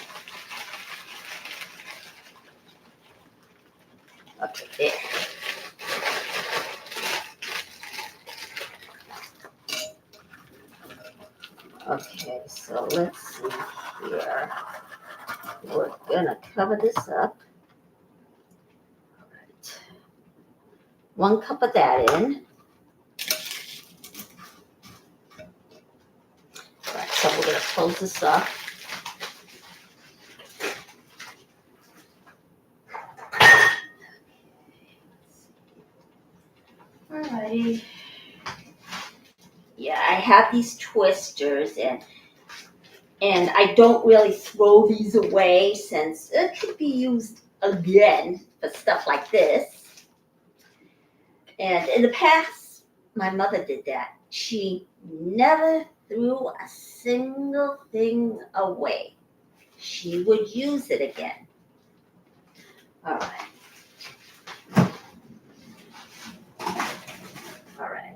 Okay, there. Okay, so let's see here. We're gonna cover this up. All right. 1 cup of that in. All right, so we're gonna close this up. Alrighty. Yeah, I have these twisters and I don't really throw these away since it could be used again for stuff like this. And in the past, my mother did that. She never threw a single thing away. She would use it again. All right. All right.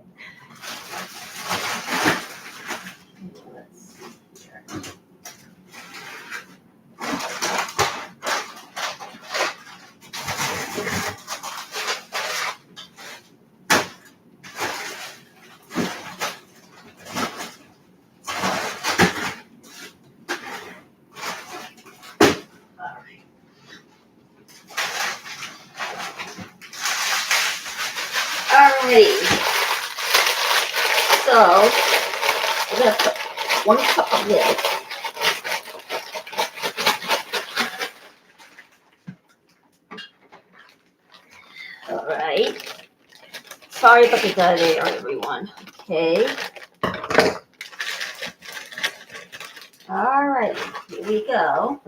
Let's see here. Alrighty. So we're gonna put 1 cup of this. All right. Sorry about the delay, everyone. Okay. All right. Here we go.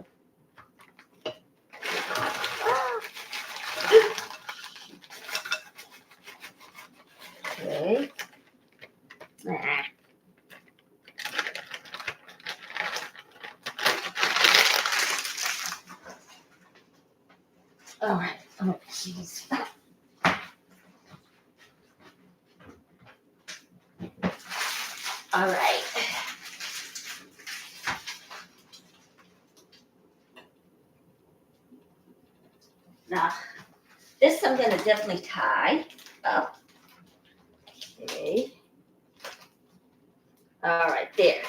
Okay. All right. Oh, jeez. All right. Now, this I'm going to definitely tie up. Okay. All right, there.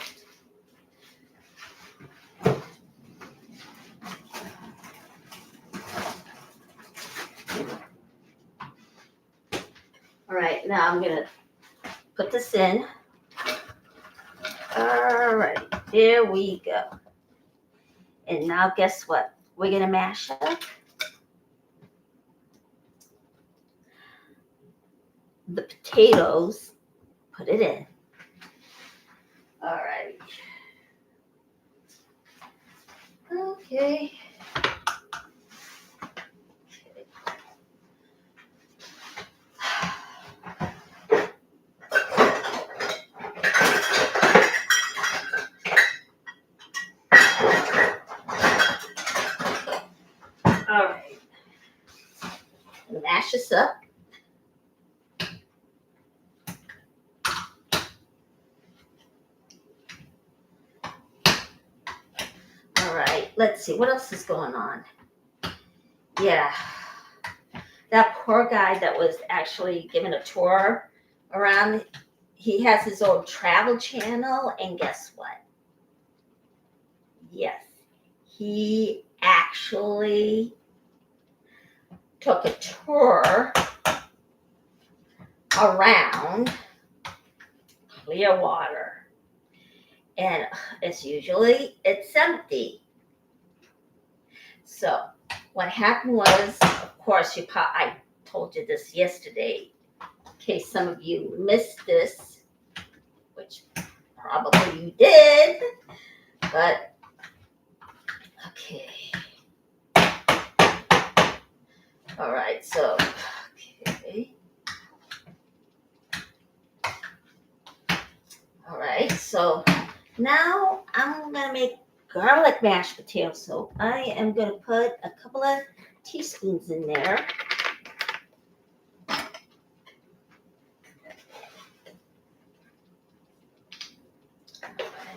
All right, now I'm going to put this in. All right, there we go. And now guess what? We're going to mash up the potatoes, put it in. All right. Okay. let's see, what else is going on? Yeah, that poor guy that was actually given a tour around, he has his own travel channel, and guess what? Yes, he actually took a tour around Clearwater. And it's empty. So what happened was, of course, I told you this yesterday, in case some of you missed this, which probably you did, but okay. All right, so, okay. All right, so now I'm gonna make garlic mashed potatoes. So I am gonna put a couple of teaspoons in there.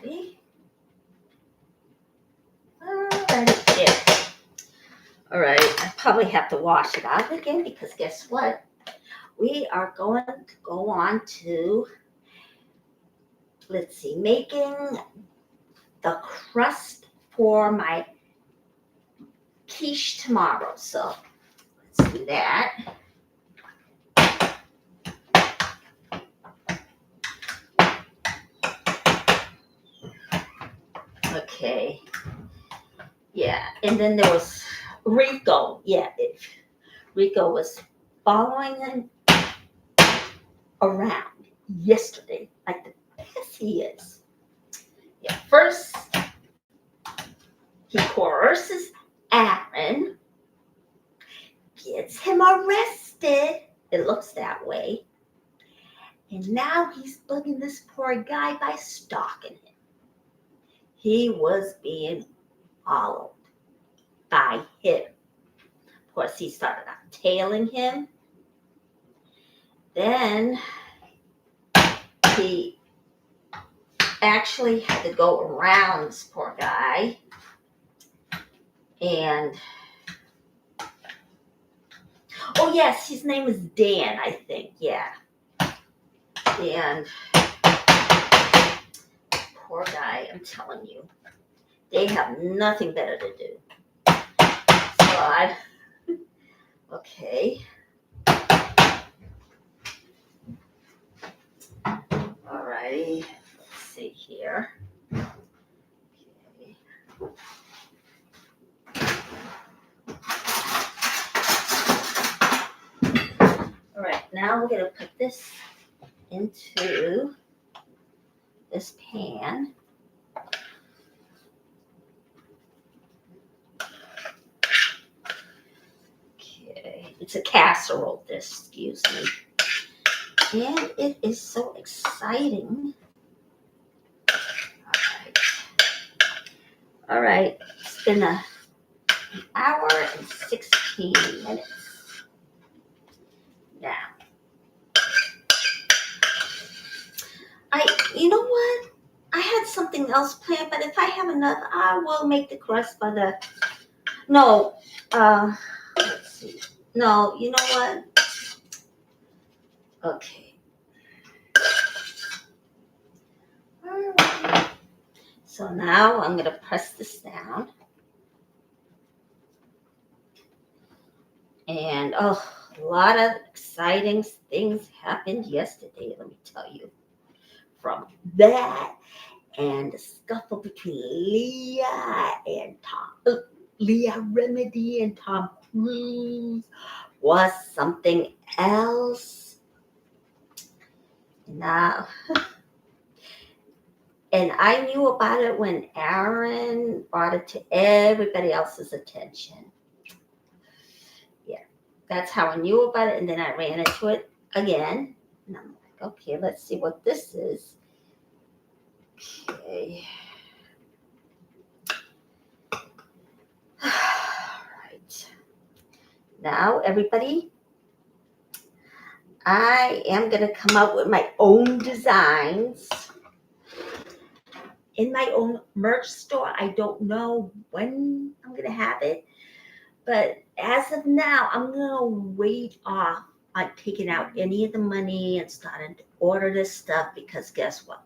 Alrighty. Alrighty, there. All right, I probably have to wash it out again because guess what? We are going to go on to, let's see, making the crust for my quiche tomorrow. So let's do that. Okay. Yeah, and then there was Rico. Yeah, Rico was following around yesterday, like the best he is. Yeah, first he coerces Aaron, gets him arrested. It looks that way. And now he's bugging this poor guy by stalking him. He was being followed by him. Of course, he started out tailing him. Then he actually had to go around this poor guy. And, oh yes, his name is Dan, I think, yeah. And poor guy, I'm telling you, they have nothing better to do. So okay. Alrighty, let's see here. Okay. All right, now we're gonna put this into this pan. Okay, it's a casserole dish, excuse me. And it is so exciting. All right, it's been an hour and 16 minutes. Now, you know what? I had something else planned, but if I have enough, I will make the crust by the, no, let's see. No, you know what? Okay. All right. So now I'm going to press this down. And a lot of exciting things happened yesterday, let me tell you. From that and the scuffle between Leah and Tom, Leah Remedy and Tom Cruise was something else. Now, and I knew about it when Aaron brought it to everybody else's attention. Yeah, that's how I knew about it. And then I ran into it again. And I'm like, okay, let's see what this is. Okay. All right. Now, everybody, I am going to come up with my own designs. in my own merch store. I don't know when I'm going to have it, but as of now, I'm going to wait off on taking out any of the money and starting to order this stuff because guess what?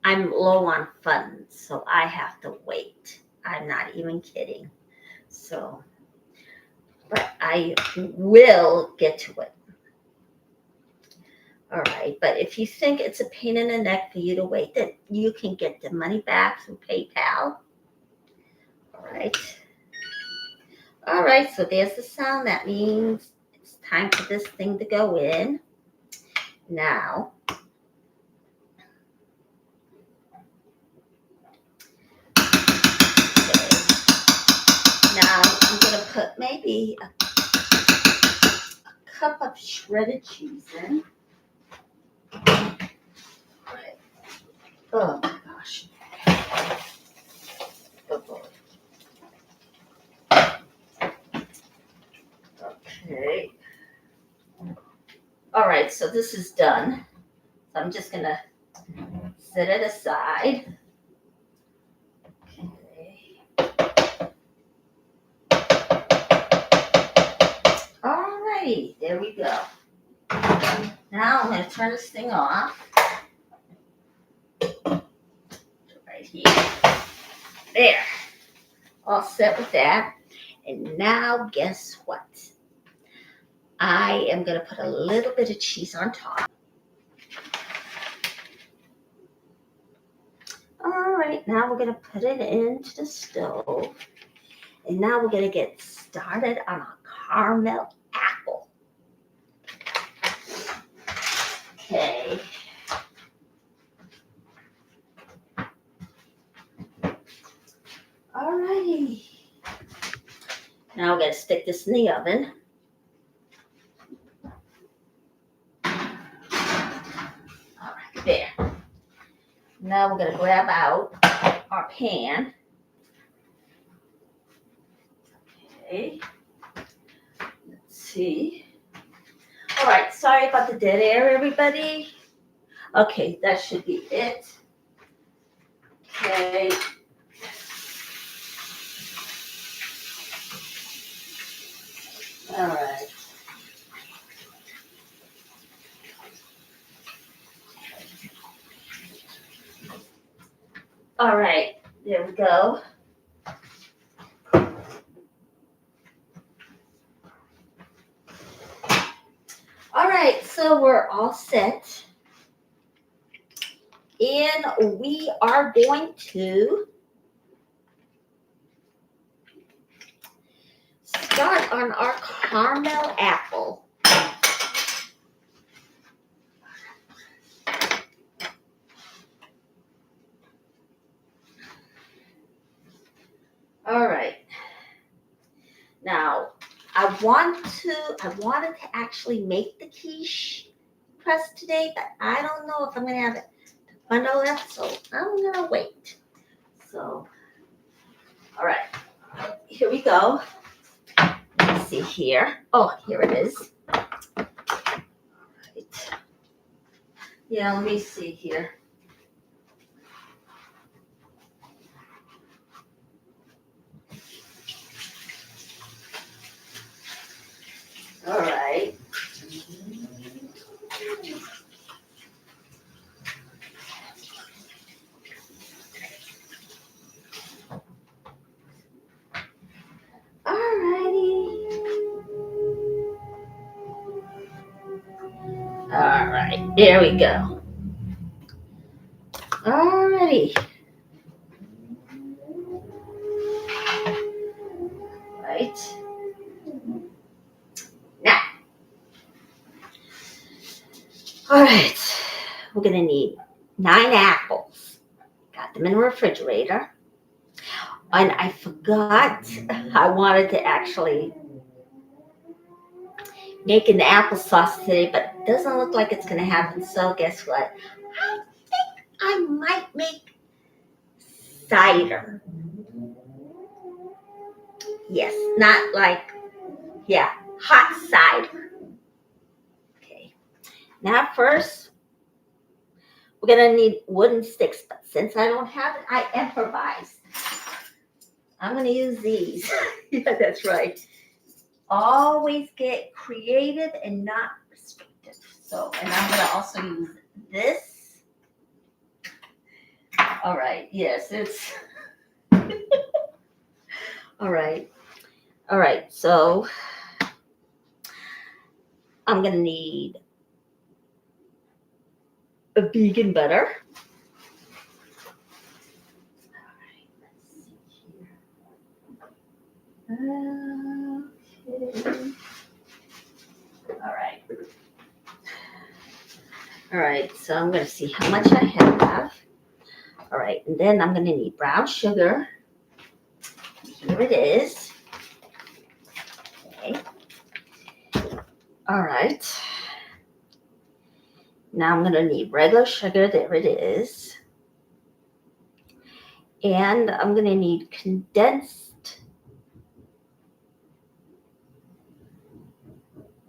I'm low on funds, so I have to wait. I'm not even kidding. So, but I will get to it. All right, but if you think it's a pain in the neck for you to wait, then you can get the money back through PayPal. All right. All right, so there's the sound. That means it's time for this thing to go in. Now, now I'm going to put maybe a cup of shredded cheese in. Right. Oh my gosh. Okay. All right, so this is done. So I'm just going to set it aside. Okay. All righty, there we go. Now I'm going to turn this thing off. Right here. There. All set with that. And now guess what? I am going to put a little bit of cheese on top. All right, now we're going to put it into the stove. And now we're going to get started on our caramel apple. Okay. All righty. Now we're going to stick this in the oven. All right, there. Now we're going to grab out our pan. Okay. Let's see. All right, sorry about the dead air, everybody. Okay, that should be it. Okay. All right. All right, there we go. All right, so we're all set. And we are going to start on our caramel apple. All right. Now, I wanted to actually make the quiche crust today, but I don't know if I'm going to have it bundle left, so I'm going to wait. So, all right. Here we go. Let's see here. Oh, here it is. Right. Yeah, let me see here. All right. All righty. All right, there we go. All righty. Right. Now, all right, we're gonna need 9 apples. Got them in the refrigerator. And I forgot I wanted to actually make an applesauce today, but it doesn't look like it's gonna happen. So guess what? I think I might make cider. Yes, not like, yeah, hot cider. Okay. Now first, We're gonna need wooden sticks, but since I don't have it, I improvise. I'm gonna use these. Yeah, that's right. Always get creative and not restrictive. So, and I'm gonna also use this. All right, yes, it's all right. All right, so I'm gonna need a vegan butter. All right, let's see here. Okay. All right. All right, so I'm gonna see how much I have. All right, and then I'm gonna need brown sugar. Here it is. Okay. All right. Now I'm gonna need regular sugar. There it is. And I'm gonna need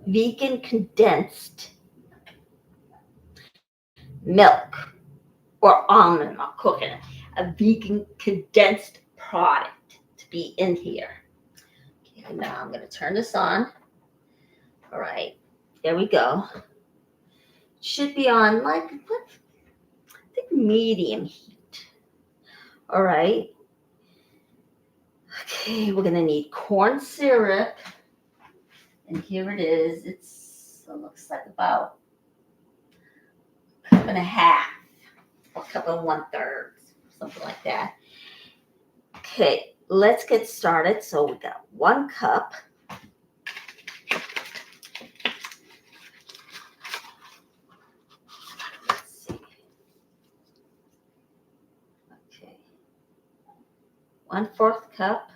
vegan condensed milk or almond milk coconut. A vegan condensed product to be in here. Okay, now I'm gonna turn this on. All right, there we go. Should be on like what? I think medium heat. All right. Okay, we're gonna need corn syrup, and here it is. It looks like about a cup and a half, or a cup and 1/3, something like that. Okay, let's get started. So we got 1 cup. Let's see. Okay, 1/4 cup,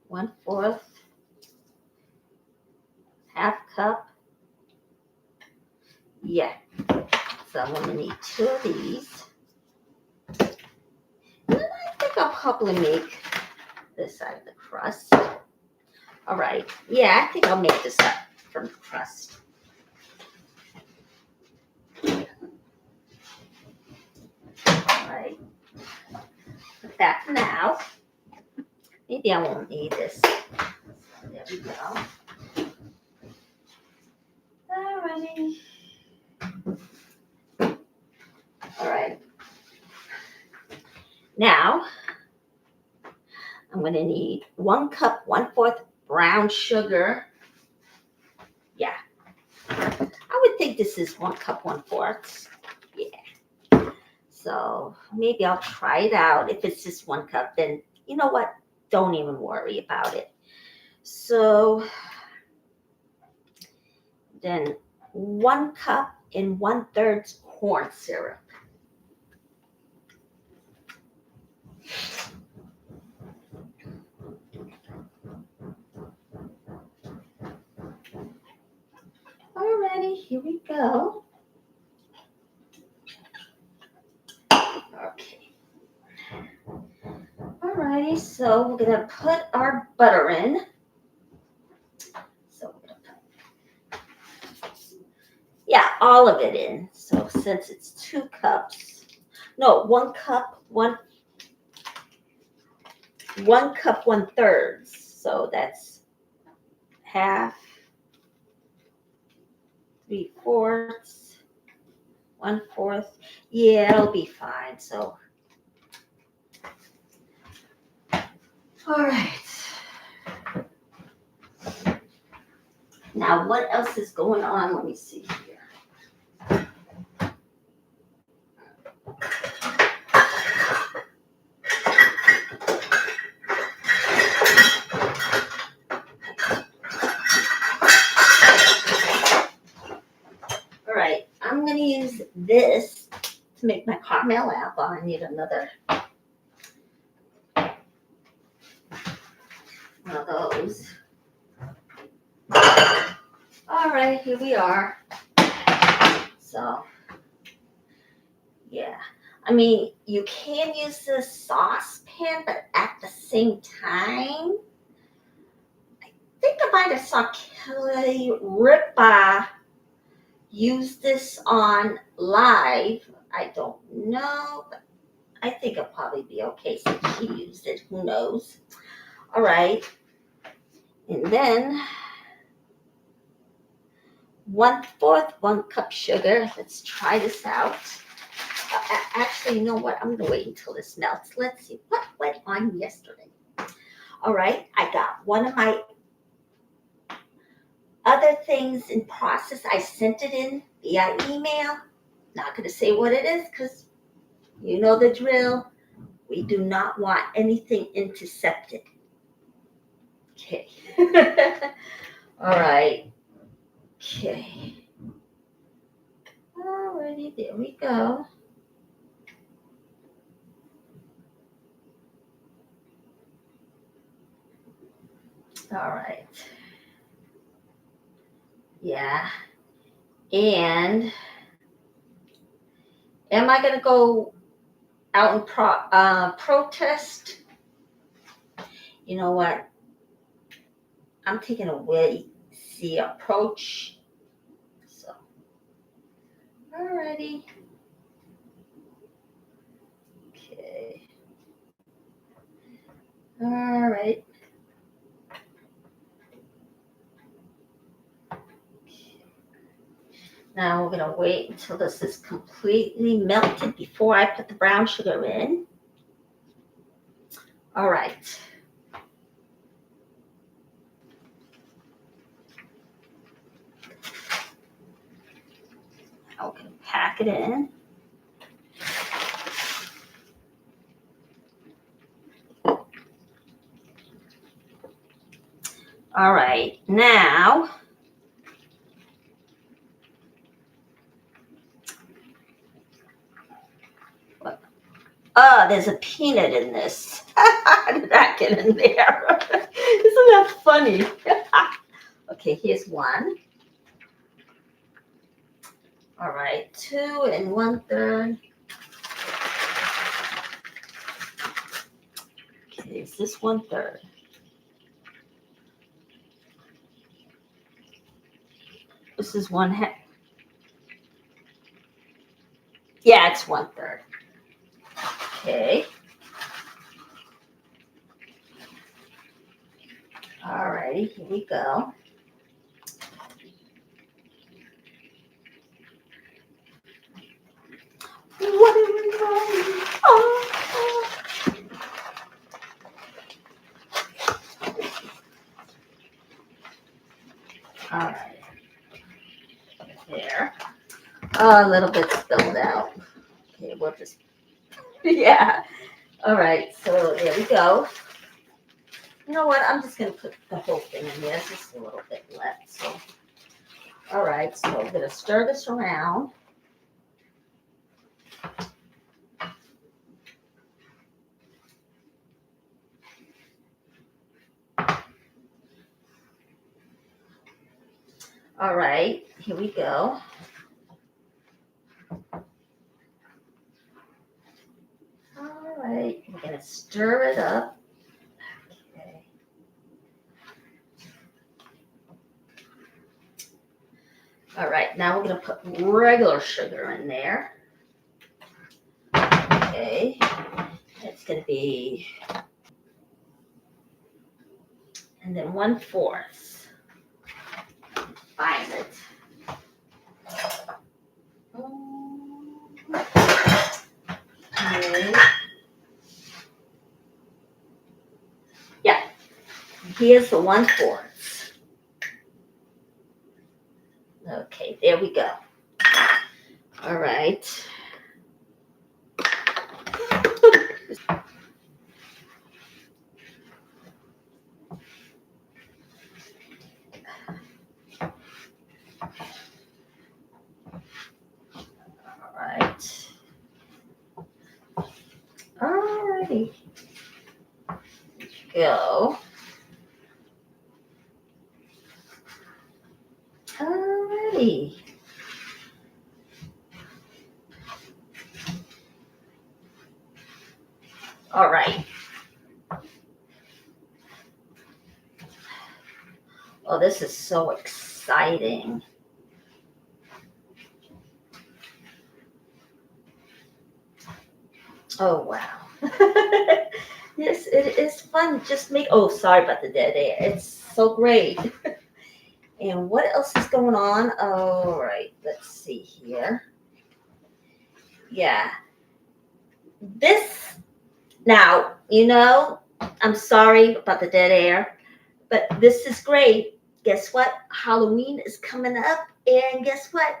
1/4, half cup. Yeah. So I'm gonna need 2 of these. And then I think I'll probably make this out of the crust. All right. Yeah, I think I'll make this up from the crust. All right. Put that for now. Maybe I won't need this. There we go. All righty. All right. Now, I'm going to need 1 cup, 1/4 brown sugar. Yeah. I would think this is 1 cup, 1/4. Yeah. So maybe I'll try it out. If it's just 1 cup, then you know what? Don't even worry about it. So then 1 cup and 1/3 corn syrup. Alrighty, here we go. Okay. Alrighty, so we're gonna put our butter in. So we're gonna put, yeah, all of it in. So since it's 2 cups, no, 1 cup, 1 cup, 1/3. So that's half, 3/4, 1/4. Yeah, it'll be fine. So, all right. Now, what else is going on? Let me see here. All right, I'm going to use this to make my caramel apple. I need another one of those. All right, here we are. So, yeah. I mean, you can use the saucepan, but at the same time, I think I might have saw Kelly Ripa use this on live. I don't know, but I think it'll probably be okay since she used it. Who knows? All right. And then 1/4 1 cup sugar. Let's try this out. Actually, you know what? I'm gonna wait until this melts. Let's see what went on yesterday. All right, I got one of my other things in process. I sent it in via email. Not gonna say what it is because you know the drill. We do not want anything intercepted. Okay. All right. Okay. Alrighty, there we go. All right. Yeah. And am I gonna go out and protest? You know what? I'm taking a wait see approach. So, alrighty. Okay. All right. Now we're gonna wait until this is completely melted before I put the brown sugar in. All right. Now we're gonna pack it in. All right. Now, there's a peanut in this. How did that get in there? Isn't that funny? Okay, here's one. All right, 2 1/3. Okay, is this 1/3? This is 1/2. Yeah, it's 1/3. Okay. All righty, here we go. What are we doing? Oh. All right. There. Oh, a little bit spilled out. Okay, we'll just, yeah. All right, so there we go. You know what? I'm just going to put the whole thing in there. There's just a little bit left. So, all right, so I'm going to stir this around. All right, here we go. All right, we're going to stir it up. Okay. All right, now we're going to put regular sugar in there. Okay, it's going to be, and then 1/4. Find it. Okay. Yeah, here's the 1/4. Okay, there we go. All right. All right. Alrighty. Go. Alrighty. All right. Oh, this is so exciting. Oh, wow. Yes, it is fun. Just make, oh, sorry about the dead air. It's so great. And what else is going on? All right, let's see here. Yeah, this, now, I'm sorry about the dead air, but this is great. Guess what? Halloween is coming up, and guess what?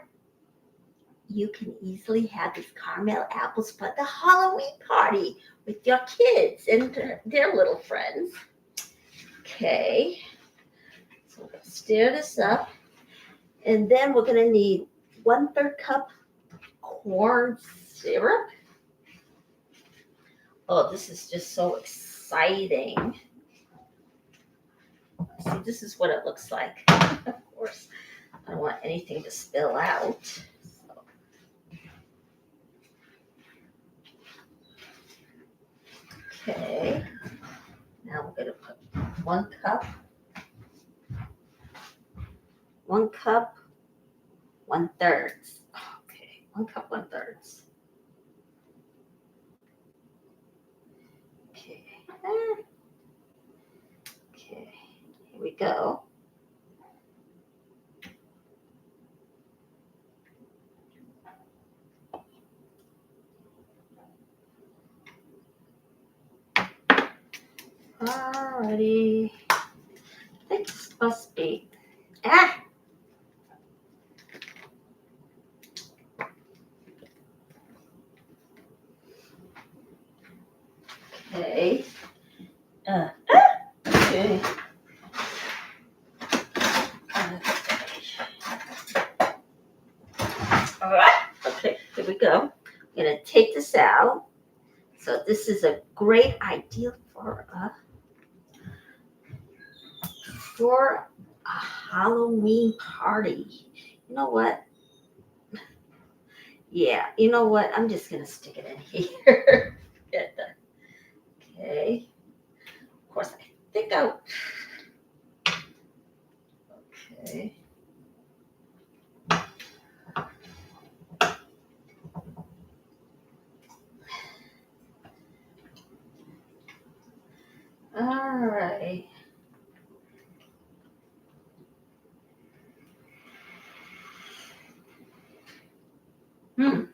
You can easily have these caramel apples for the Halloween party with your kids and their little friends. Okay, so we're gonna stir this up, and then we're gonna need 1/3 cup corn syrup. Oh, this is just so exciting. See, this is what it looks like. Of course, I don't want anything to spill out. So, okay, now we're gonna put 1 cup, 1 cup, 1/3. Okay, 1 cup, 1/3. Okay, okay, here we go. Alrighty, I think this must be, ah, okay, uh, okay. All right, okay, here we go. I'm gonna take this out. So this is a great idea for a Halloween party. You know what? Yeah, you know what? I'm just gonna stick it in here. Okay. Of course, I think I. Okay. All right.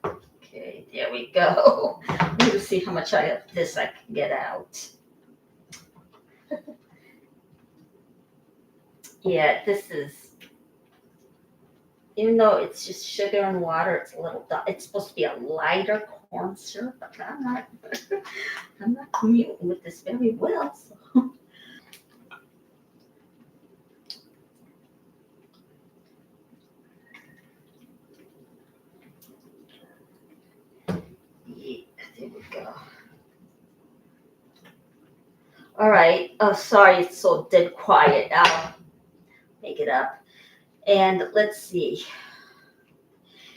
Okay, there we go. Let's see how much of this I can get out. Yeah, this is, even though it's just sugar and water, it's a little, it's supposed to be a lighter corn syrup, but I'm not commuting with this very well. So. Yeah, there we go. All right. Oh, sorry, it's so dead quiet. I'll make it up. And let's see.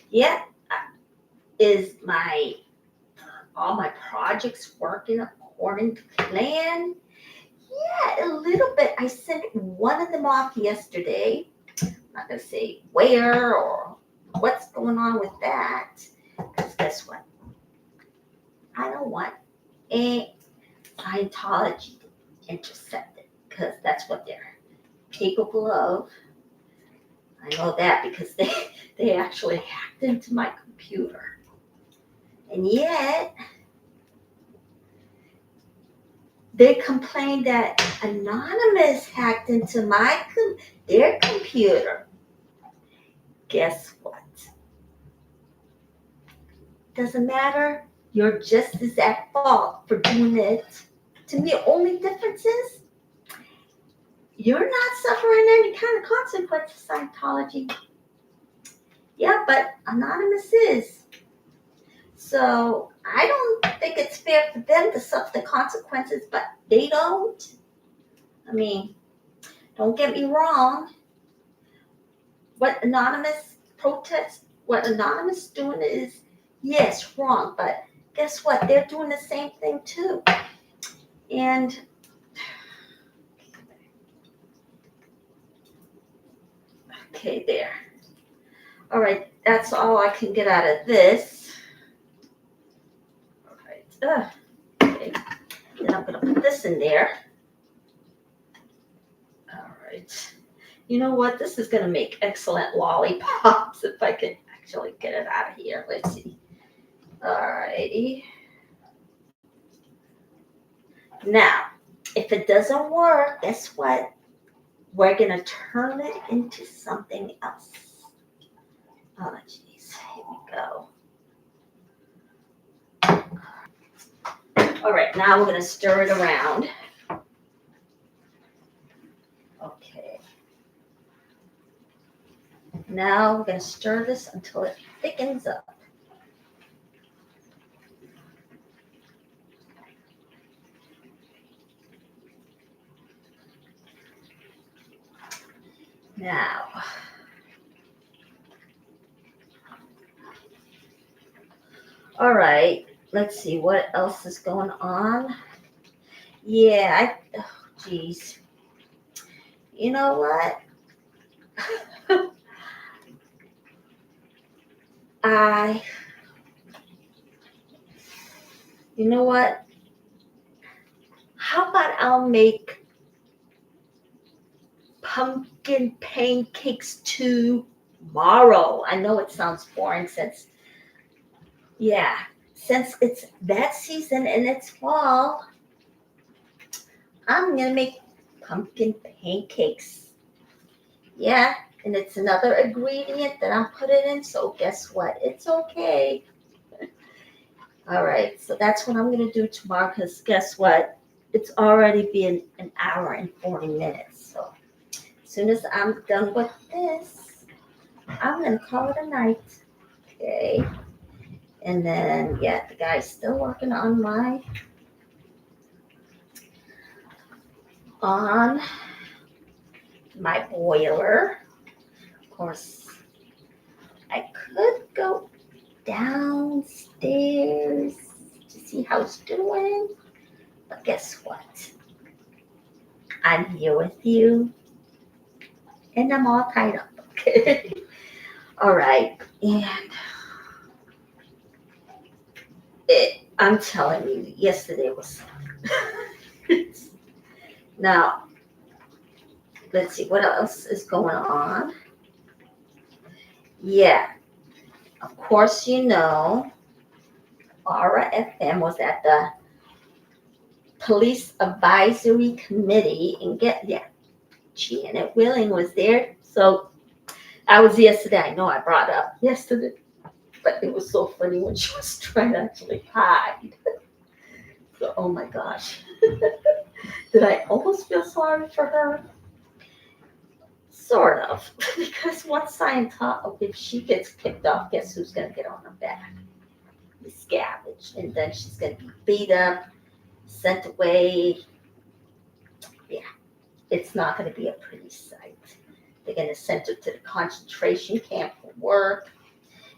Yeah, is my all my projects working according to plan? Yeah, a little bit. I sent one of them off yesterday. I'm not gonna say where or what's going on with that. Because guess what? I don't want a Scientology to intercept it because that's what they're capable of. I know that because they actually hacked into my computer. And yet they complained that Anonymous hacked into their computer. Guess what? Doesn't matter. You're just as at fault for doing it. To me, only difference is you're not suffering any kind of consequences, Scientology. Yeah, but Anonymous is. So I don't think it's fair for them to suffer the consequences, but they don't. I mean, don't get me wrong. What Anonymous doing is, yes, wrong, but guess what? They're doing the same thing too. And okay, there. All right, that's all I can get out of this. All right. Okay. Then I'm going to put this in there. All right. You know what? This is going to make excellent lollipops if I can actually get it out of here. Let's see. All righty. Now, if it doesn't work, guess what? We're going to turn it into something else. Oh, jeez. Here we go. All right, now we're going to stir it around. Okay. Now we're going to stir this until it thickens up. Now, all right, let's see what else is going on. Yeah, geez. You know what? You know what? How about I'll make pumpkin pancakes tomorrow? I know it sounds boring since it's that season and it's fall, I'm gonna make pumpkin pancakes. Yeah, and it's another ingredient that I'm putting in, so guess what? It's okay. All right, so that's what I'm gonna do tomorrow because guess what? It's already been an hour and 40 minutes. So as soon as I'm done with this, I'm gonna call it a night. Okay. And then the guy's still working on my boiler. Of course, I could go downstairs to see how it's doing. But guess what? I'm here with you and I'm all tied up. Okay. All right. And I'm telling you, yesterday was now, let's see what else is going on. Yeah. Of course, Aura FM was at the Police Advisory Committee and Janet Willing was there. So I was yesterday. I know I brought up yesterday, but it was so funny when she was trying to actually hide. So, oh my gosh. Did I almost feel sorry for her? Sort of. Because once if she gets kicked off, guess who's going to get on her back? The scavenged. And then she's going to be beat up, sent away. Yeah, it's not going to be a pretty sight. They're going to send her to the concentration camp for work.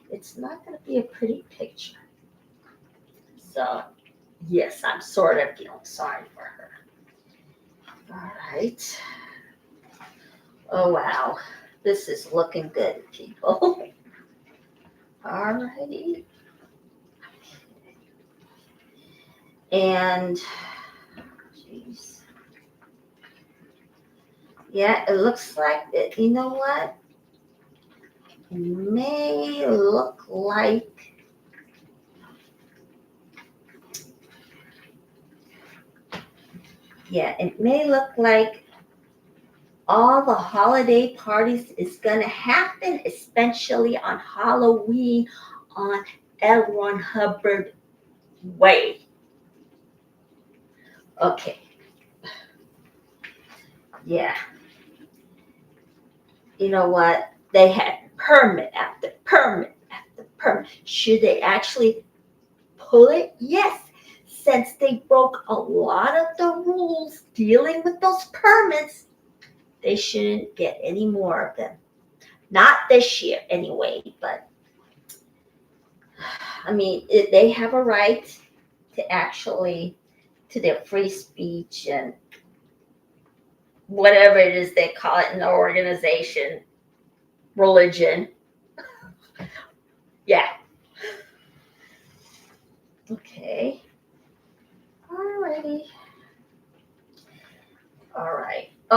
It's not going to be a pretty picture. So, yes, I'm sort of feeling sorry for her. All right. Oh, wow. This is looking good, people. All righty. And, geez. Yeah, it looks like it. You know what? It may look like all the holiday parties is going to happen, especially on Halloween on L. Ron Hubbard Way. Okay. Yeah. You know what? They had permit after permit after permit. Should they actually pull it? Yes. Since they broke a lot of the rules dealing with those permits, they shouldn't get any more of them. Not this year anyway, but I mean, they have a right to their free speech and whatever it is they call it in the organization, religion. Yeah. Okay.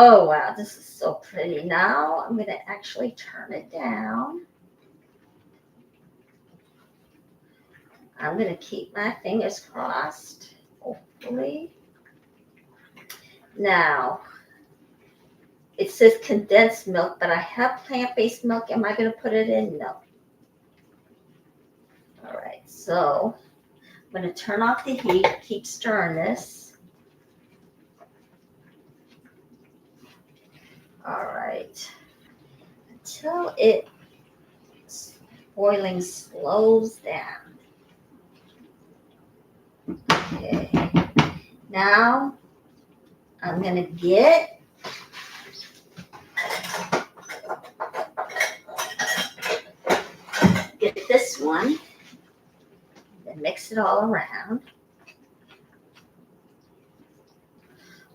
Oh, wow, this is so pretty. Now I'm going to actually turn it down. I'm going to keep my fingers crossed, hopefully. Now, it says condensed milk, but I have plant-based milk. Am I going to put it in? No. All right, so I'm going to turn off the heat, keep stirring this. All right, until it's boiling slows down. Okay, now I'm going to get this one and mix it all around.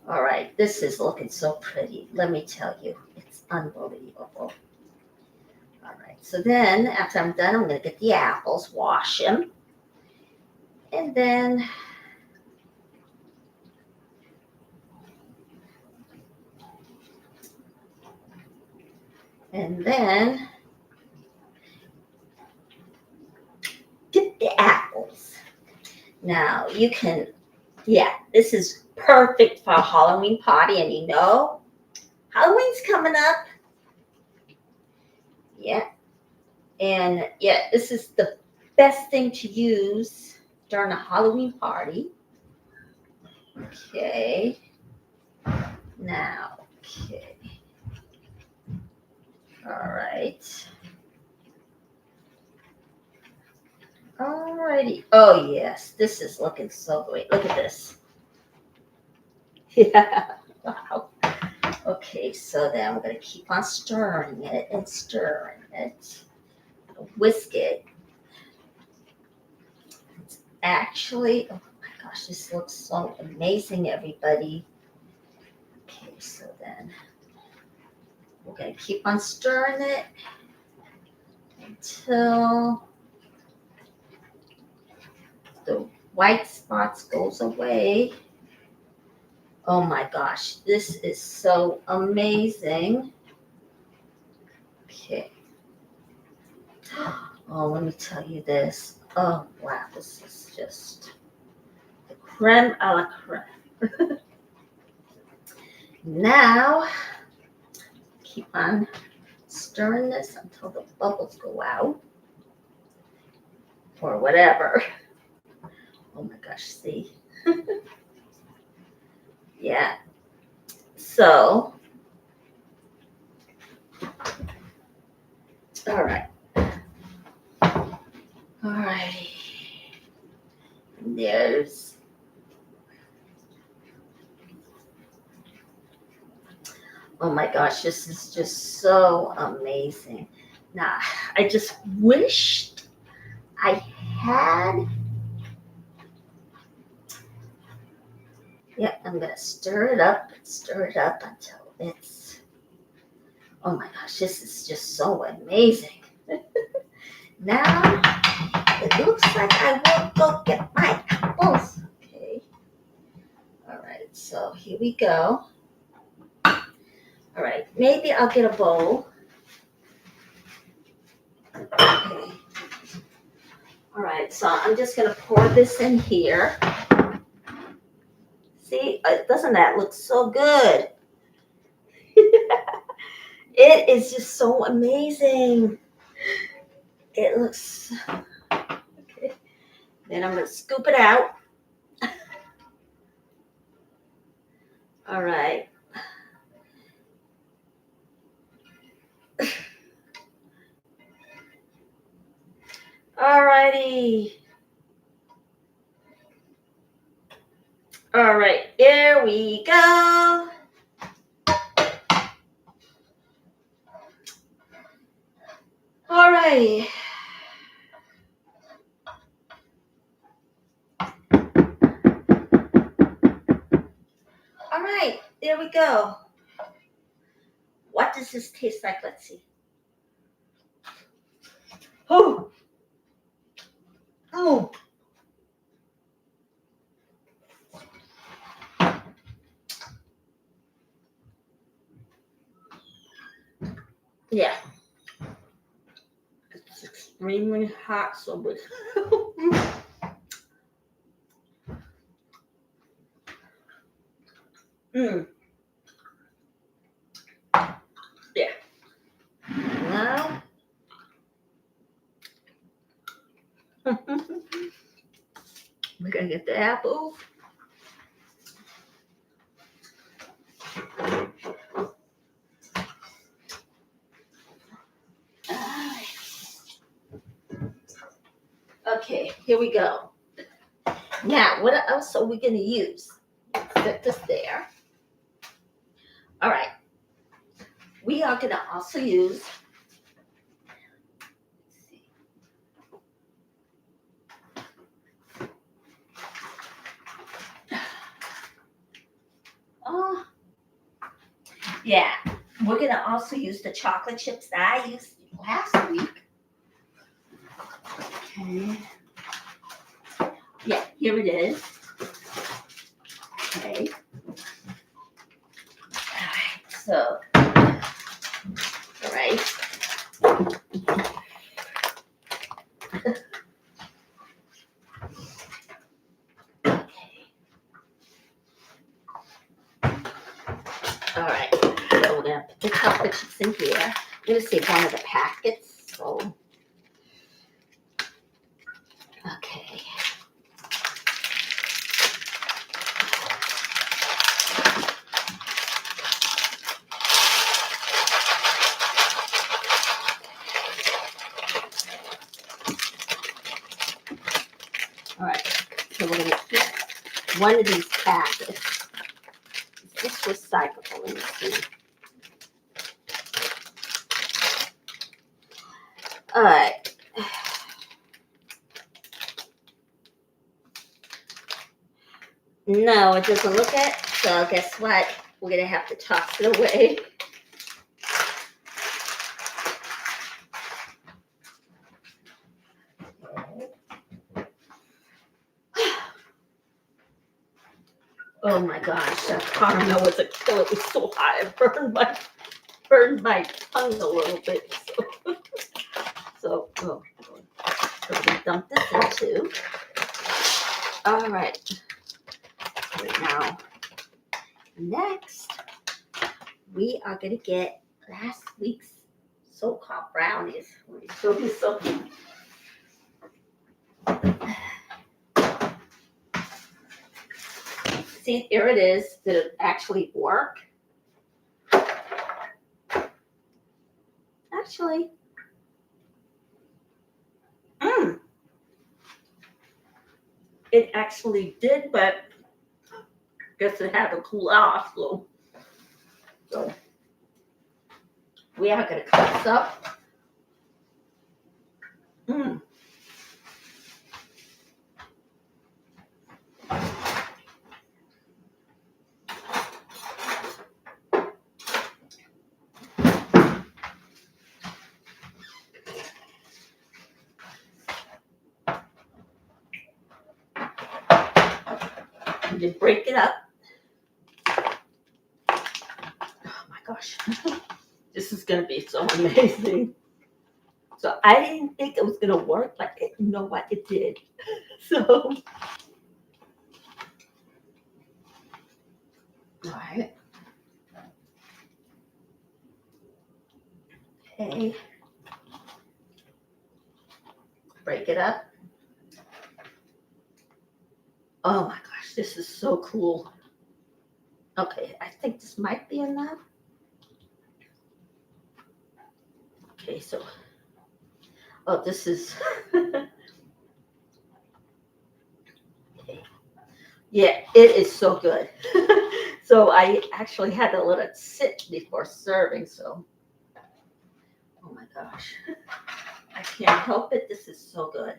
All right, this is looking so pretty. Let me tell you, it's unbelievable. All right, so then after I'm done, I'm going to get the apples, wash them, and then dip the apples. Now you can, yeah, this is perfect for a Halloween party, and you know, Halloween's coming up. Yeah, and yeah, this is the best thing to use during a Halloween party. Okay, now, okay, all right. Alrighty. Oh yes, this is looking so great. Look at this. Yeah. Wow. Okay, so then we're gonna keep on stirring it and stirring it. Whisk it. It's actually, oh my gosh, this looks so amazing, everybody. Okay, so then we're gonna keep on stirring it until the white spots goes away. Oh my gosh, this is so amazing. Okay. Oh, let me tell you this. Oh, wow, this is just the creme a la creme. Now, keep on stirring this until the bubbles go out. Or whatever. Oh my gosh, see? Yeah. So, all right. All righty. There's, oh my gosh, this is just so amazing. Now, I just wished I had, yeah, I'm gonna stir it up until it's, oh my gosh, this is just so amazing. Now, it looks like I will go get my apples. Okay. All right, so here we go. All right, maybe I'll get a bowl. Okay. All right, so I'm just gonna pour this in here. See, doesn't that look so good? It is just so amazing. It looks, okay. Then I'm gonna scoop it out. All right. All righty. All right, here we go. All right. All right, there we go. What does this taste like? Let's see. Oh, oh. Yeah, it's extremely hot, so we mm, yeah. Now we're gonna get the apples. Alright. Okay, here we go. Now, what else are we gonna use? Set this there. All right. We are gonna also use. Let's see. Oh, yeah. We're gonna also use the chocolate chips that I used last week. Okay. Yeah, here it is. Okay. All right. So, all right. Okay. All right. So we're gonna put the chocolate chips in here. I'm gonna save one of the packets. So, okay. All right. So we're gonna keep one of these packets. It's recyclable. Let me see. All right. No, it doesn't look it. So guess what? We're gonna have to toss it away. Oh my gosh, that caramel was a killer. It was so hot. It burned my tongue a little bit. So we're gonna dump this into. All right. Now, next, we are gonna get last week's so-called brownies. Let me show you something. See, here it is. Did it actually work? Actually, it actually did, but guess it had to cool off. So we are gonna cut this up. Mm. You break it up. Oh my gosh, this is gonna be so amazing. So I didn't think it was gonna work, but you know what? It did. So, all right. Okay. Break it up. Oh my gosh, this is so cool. Okay, I think this might be enough. Okay, so, oh, this is, okay. Yeah, it is so good. So I actually had to let it sit before serving, so, oh my gosh. I can't help it, this is so good.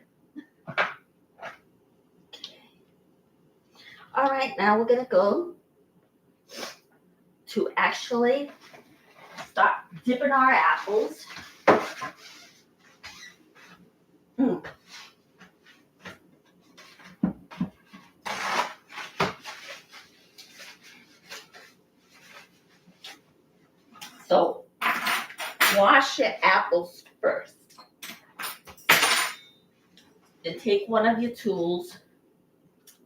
Okay. All right, now we're gonna go to actually start dipping our apples. Mm. So wash your apples first. Then take one of your tools,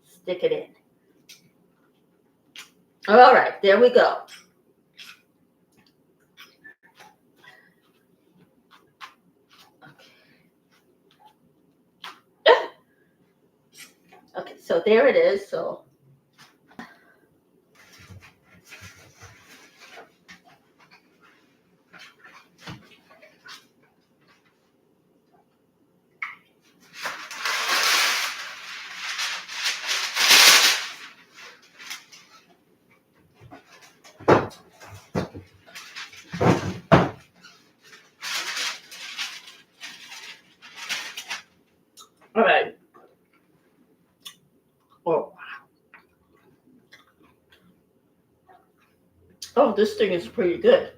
stick it in. All right, there we go. Okay, so there it is. So all right. Oh, oh, this thing is pretty good.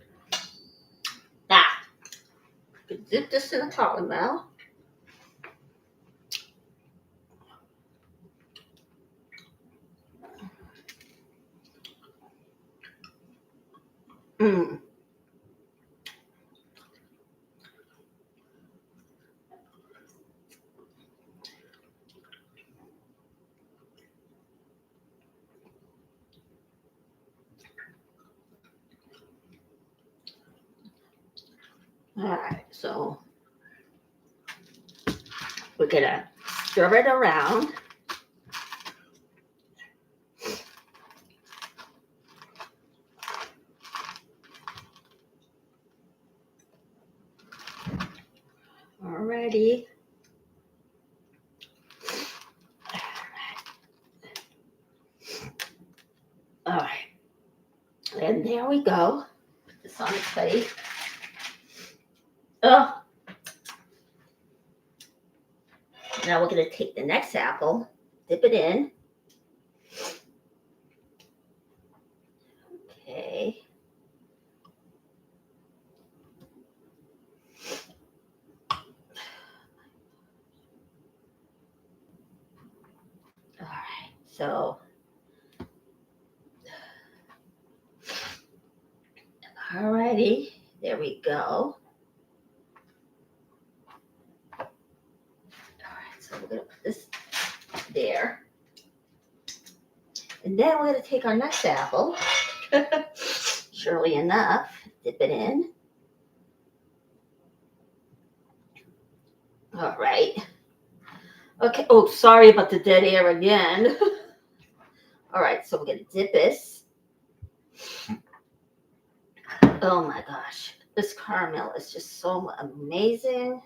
Now, dip this in the caramel. Mm. All right, so we're gonna stir it around. Alrighty. All right, and there we go. Put this on the plate. Oh, now we're gonna take the next apple, dip it in. Okay. All right, so alrighty, there we go. All right, so we're gonna put this there. And then we're gonna take our next apple. Surely enough, dip it in. All right. Okay, oh, sorry about the dead air again. All right, so we're gonna dip this. Oh my gosh, this caramel is just so amazing.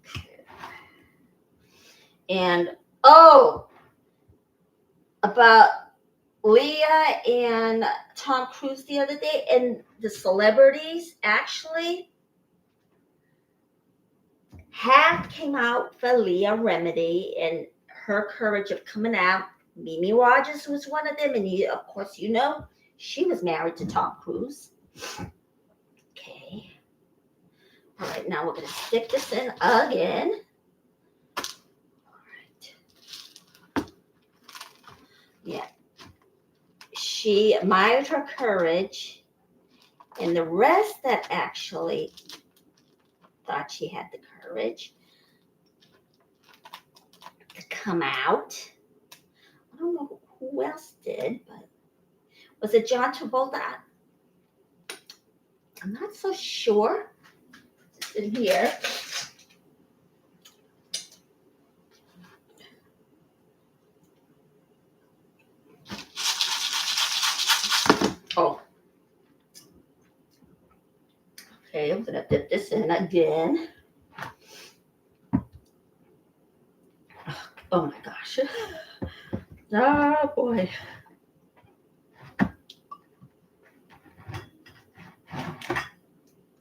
Okay. And oh, about Leah and Tom Cruise the other day, and the celebrities actually half came out for Leah Remedy and her courage of coming out. Mimi Rogers was one of them, and you, of course, you know, she was married to Tom Cruise. Okay. All right, now we're going to stick this in again. All right. Yeah. She admired her courage, and the rest that actually thought she had the courage to come out. I don't know who else did, but was it John Travolta? I'm not so sure. It's in here. Oh. Okay, I'm gonna dip this in again. Oh my gosh. Oh boy.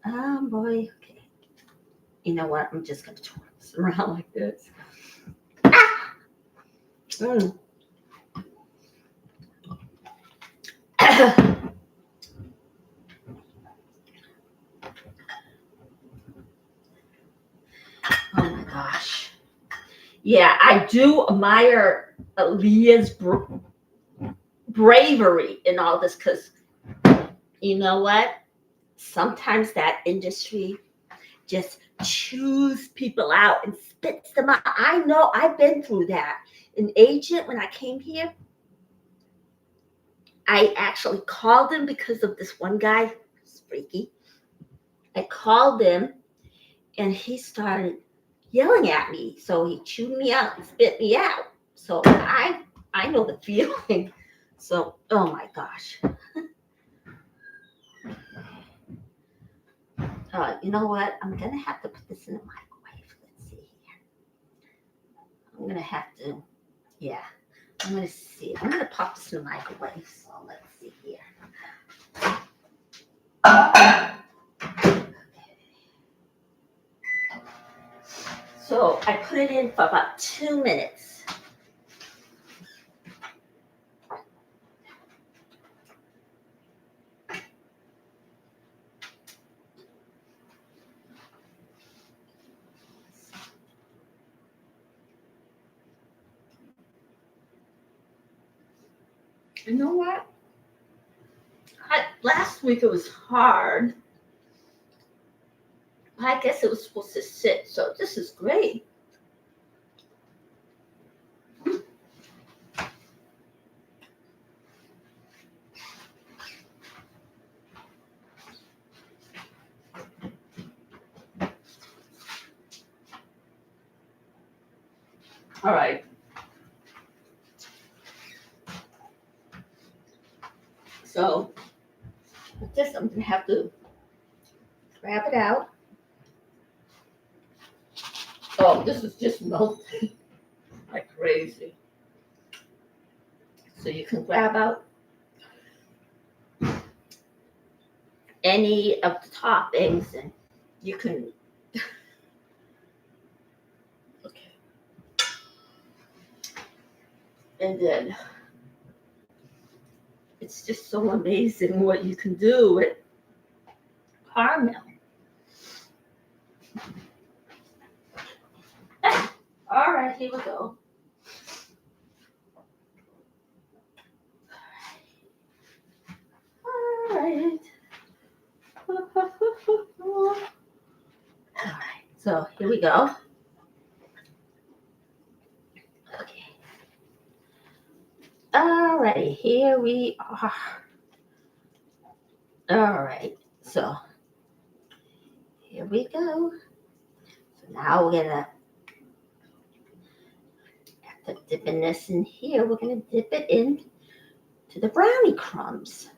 Oh boy. Okay. You know what? I'm just gonna twirl this around like this. Ah! Mm. Oh my gosh. Yeah, I do admire Leah's bravery in all this, because You know what? Sometimes that industry just chews people out and spits them out. I know I've been through that. An agent, when I came here, I actually called him because of this one guy, who's freaky. I called him and he started yelling at me. So he chewed me out and spit me out. So I know the feeling. So oh my gosh. You know what? I'm gonna have to put this in the microwave. Let's see here. I'm gonna have to, yeah. I'm gonna see. I'm gonna pop this in the microwave. So let's see here. So I put it in for about 2 minutes. You know what? Last week it was hard. I guess it was supposed to sit, so this is great. All right. So with this, I'm gonna have to grab it out. Oh, this is just melting like crazy. So you can grab out any of the toppings and you can, okay. And then it's just so amazing what you can do with caramel. All right, here we go. All right. All right, so here we go. Okay. All right, here we are. All right, so here we go. So now we're gonna, after dipping this in here, we're gonna dip it in to the brownie crumbs.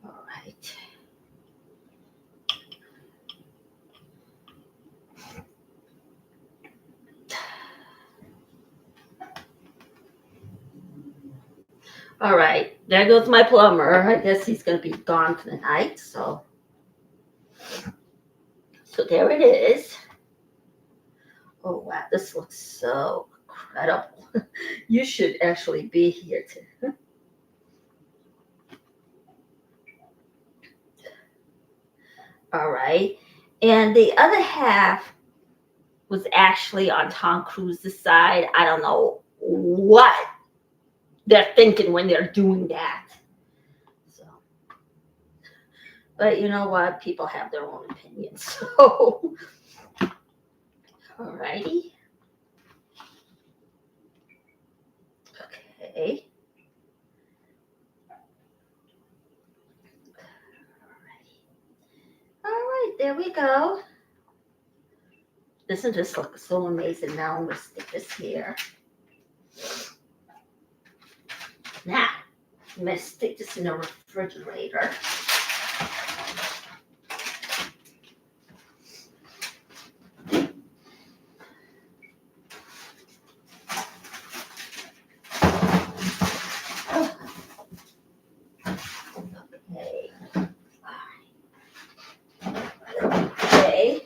All right. All right, there goes my plumber. I guess he's gonna be gone for the night. So there it is. Oh wow, this looks so incredible. You should actually be here too. All right, and the other half was actually on Tom Cruise's side. I don't know what they're thinking when they're doing that. So, but you know what? People have their own opinions. So, alrighty. Okay. All right, there we go. Doesn't this look so amazing? Now I'm gonna stick this here. Now, I'm gonna stick this in the refrigerator. Okay. Okay.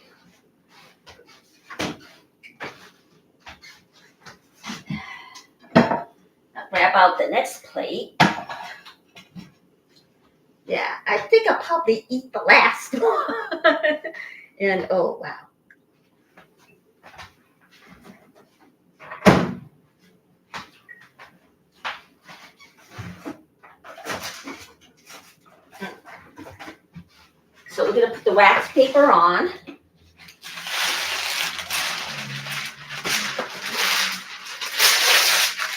Now grab out the next plate. Yeah, I think I'll probably eat the last one. And oh wow. the wax paper on.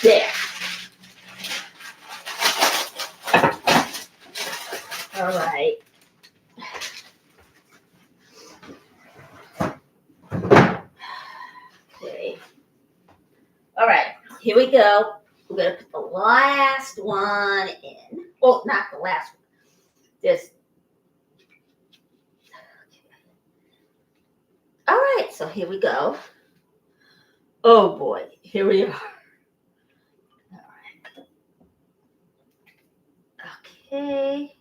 There. All right. Okay. All right. Here we go. We're going to put the last one in. Well, not the last one. This. All right. So here we go. Oh boy. Here we are. All right. Okay.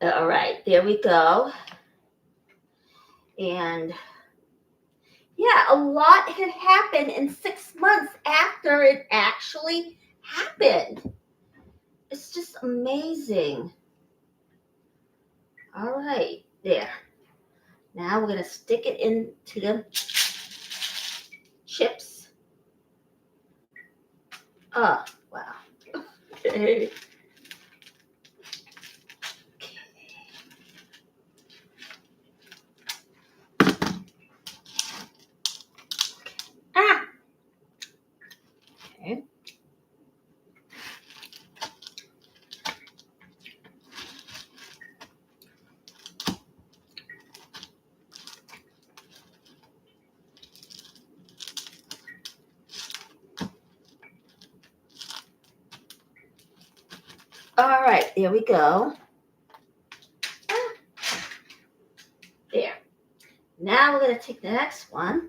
All right. There we go. And yeah, a lot had happened in 6 months after it actually happened. It's just amazing. All right, there. Now we're going to stick it into the chips. Oh, wow. Okay. Ah. Okay. All right, there we go. There. Now we're going to take the next one.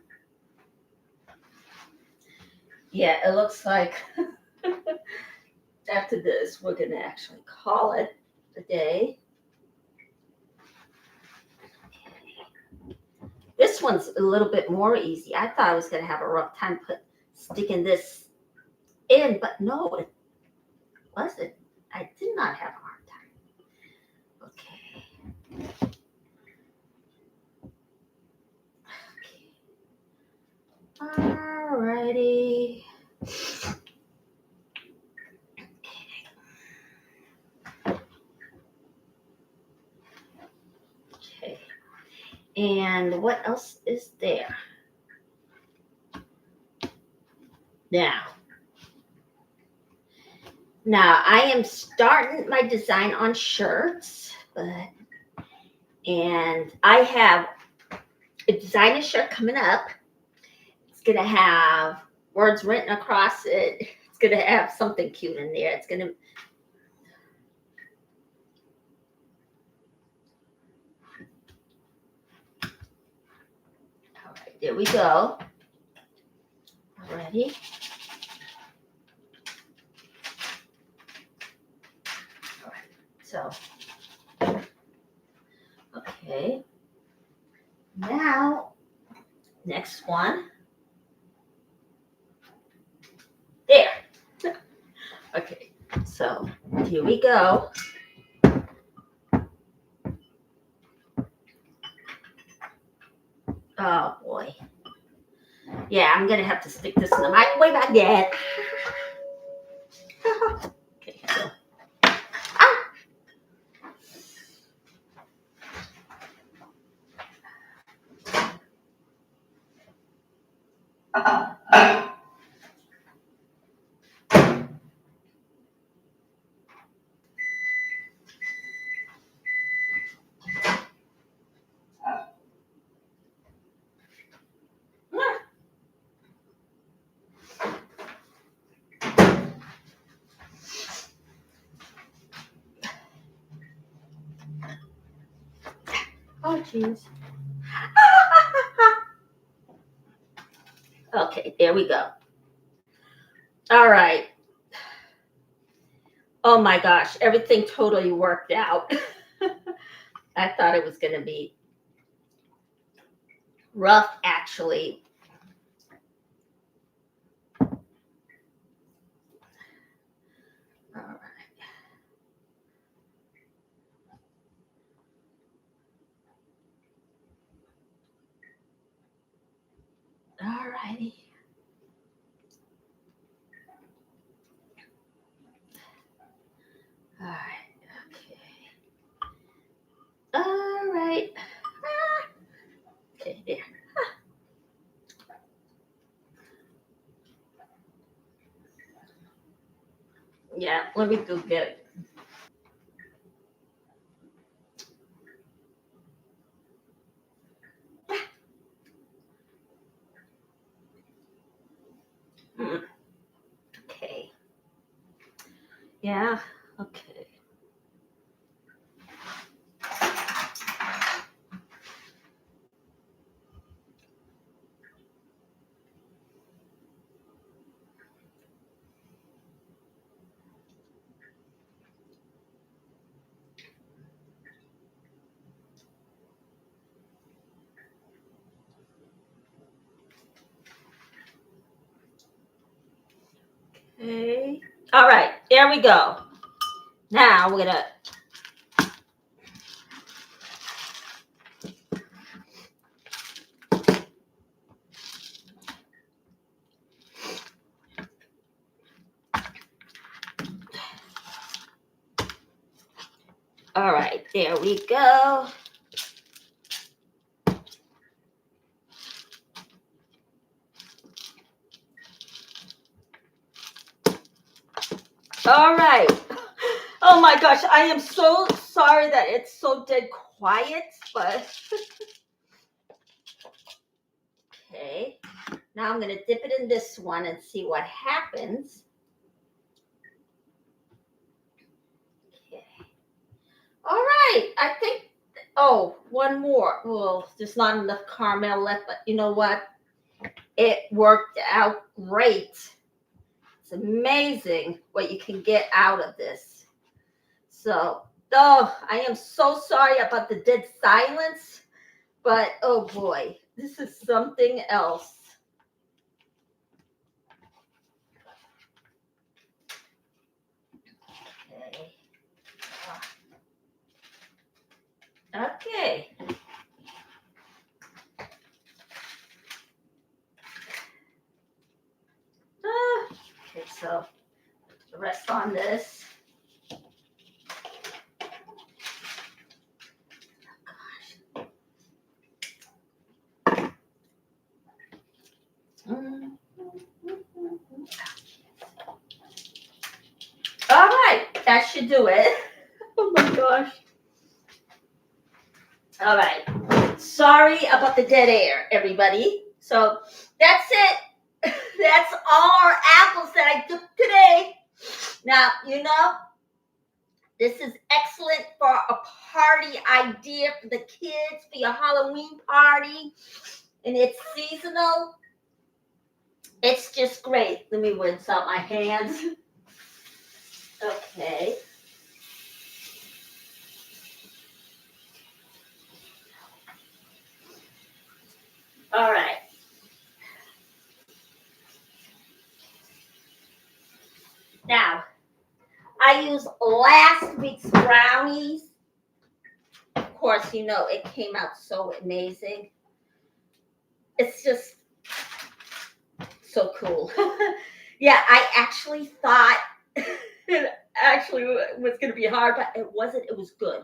Yeah, it looks like after this, we're going to actually call it a day. This one's a little bit more easy. I thought I was going to have a rough time sticking this in, but no, it wasn't. I did not have a hard time. Okay. Alrighty. Okay. And what else is there? Now I am starting my design on shirts, and I have a designer shirt coming up. It's gonna have words written across it. It's gonna have something cute in there. It's gonna. All right, there we go. Ready? All right. So, okay. Now, next one. There. Okay. So here we go. Oh boy. Yeah, I'm gonna have to stick this in the microwave again. Okay, so. Oh jeez. Okay, there we go. All right. Oh my gosh, everything totally worked out. I thought it was going to be rough, actually. All right. All righty. Yeah, let me go get it. Mm, okay. Yeah. Okay. Okay. All right. There we go. Now we're gonna. All right. There we go. All right. Oh my gosh, I am so sorry that it's so dead quiet, but okay. Now I'm gonna dip it in this one and see what happens. Okay. All right. I think. Oh, one more. Well, there's not enough caramel left, but you know what? It worked out great. It's amazing what you can get out of this. So, oh, I am so sorry about the dead silence, but oh boy, this is something else. Okay. Okay. Okay, so the rest on this. Mm. All right, that should do it. Oh my gosh. All right. Sorry about the dead air, everybody. So that's it. That's all our apples that I took today. Now, this is excellent for a party idea for the kids, for your Halloween party, and it's seasonal. It's just great. Let me rinse out my hands. Okay. All right. Now, I use last week's brownies. Of course, it came out so amazing. It's just so cool. Yeah, I actually thought it actually was going to be hard, but it wasn't. It was good.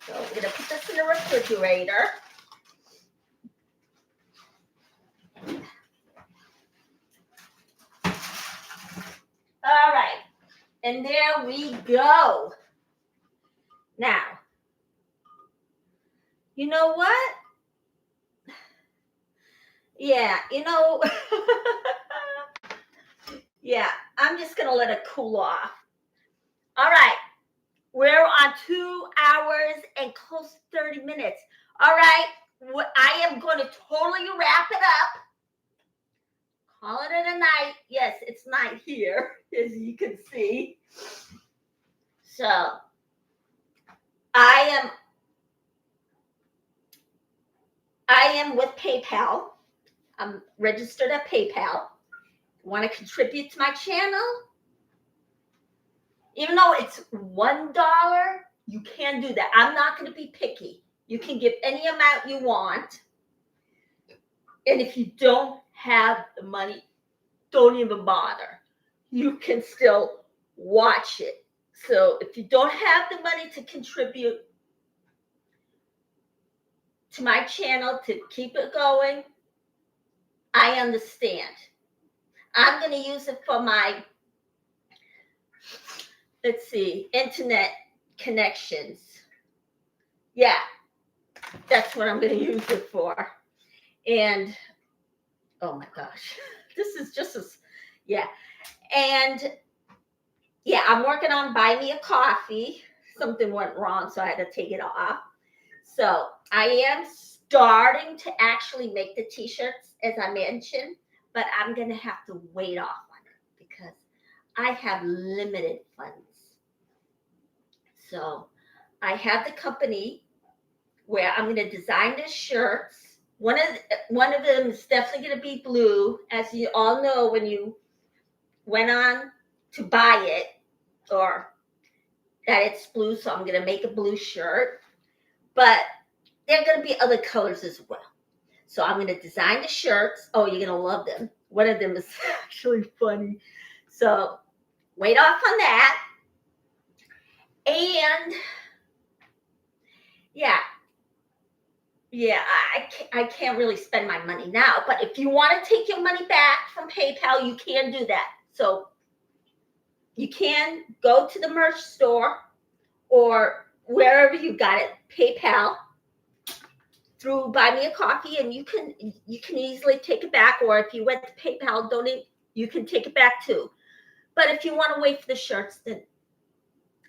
So we're going to put this in the refrigerator. All right. And there we go. Now, you know what? Yeah, yeah, I'm just going to let it cool off. All right. We're on 2 hours and close to 30 minutes. All right. I am going to totally wrap it up. Call it a night. Yes, it's night here, as you can see. So I am with PayPal. I'm registered at PayPal. Want to contribute to my channel? Even though it's $1, you can do that. I'm not going to be picky. You can give any amount you want. And if you don't have the money, don't even bother. You can still watch it. So if you don't have the money to contribute to my channel to keep it going, I understand. I'm going to use it for my let's see, internet connections. Yeah, that's what I'm going to use it for. And oh my gosh, this is just as, yeah. And yeah, I'm working on buy me a coffee. Something went wrong, so I had to take it off. So I am starting to actually make the t-shirts as I mentioned, but I'm going to have to wait off on it because I have limited funds. So I have the company where I'm going to design the shirts. One of them is definitely going to be blue, as you all know when you went on to buy it, or that it's blue. So I'm going to make a blue shirt, but there are going to be other colors as well. So I'm going to design the shirts. Oh, you're going to love them. One of them is actually funny. So wait off on that. And yeah, I can't really spend my money now. But if you want to take your money back from PayPal, you can do that. So you can go to the merch store or wherever you got it, PayPal, through Buy Me a Coffee, and you can easily take it back. Or if you went to PayPal donate, you can take it back too. But if you want to wait for the shirts, then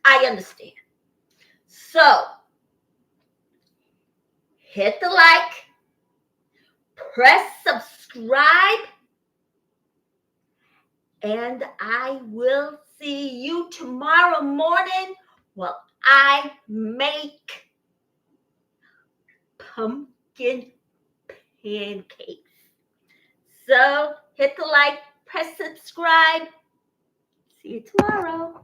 I understand. So hit the like, press subscribe, and I will see you tomorrow morning while I make pumpkin pancakes. So hit the like, press subscribe. See you tomorrow.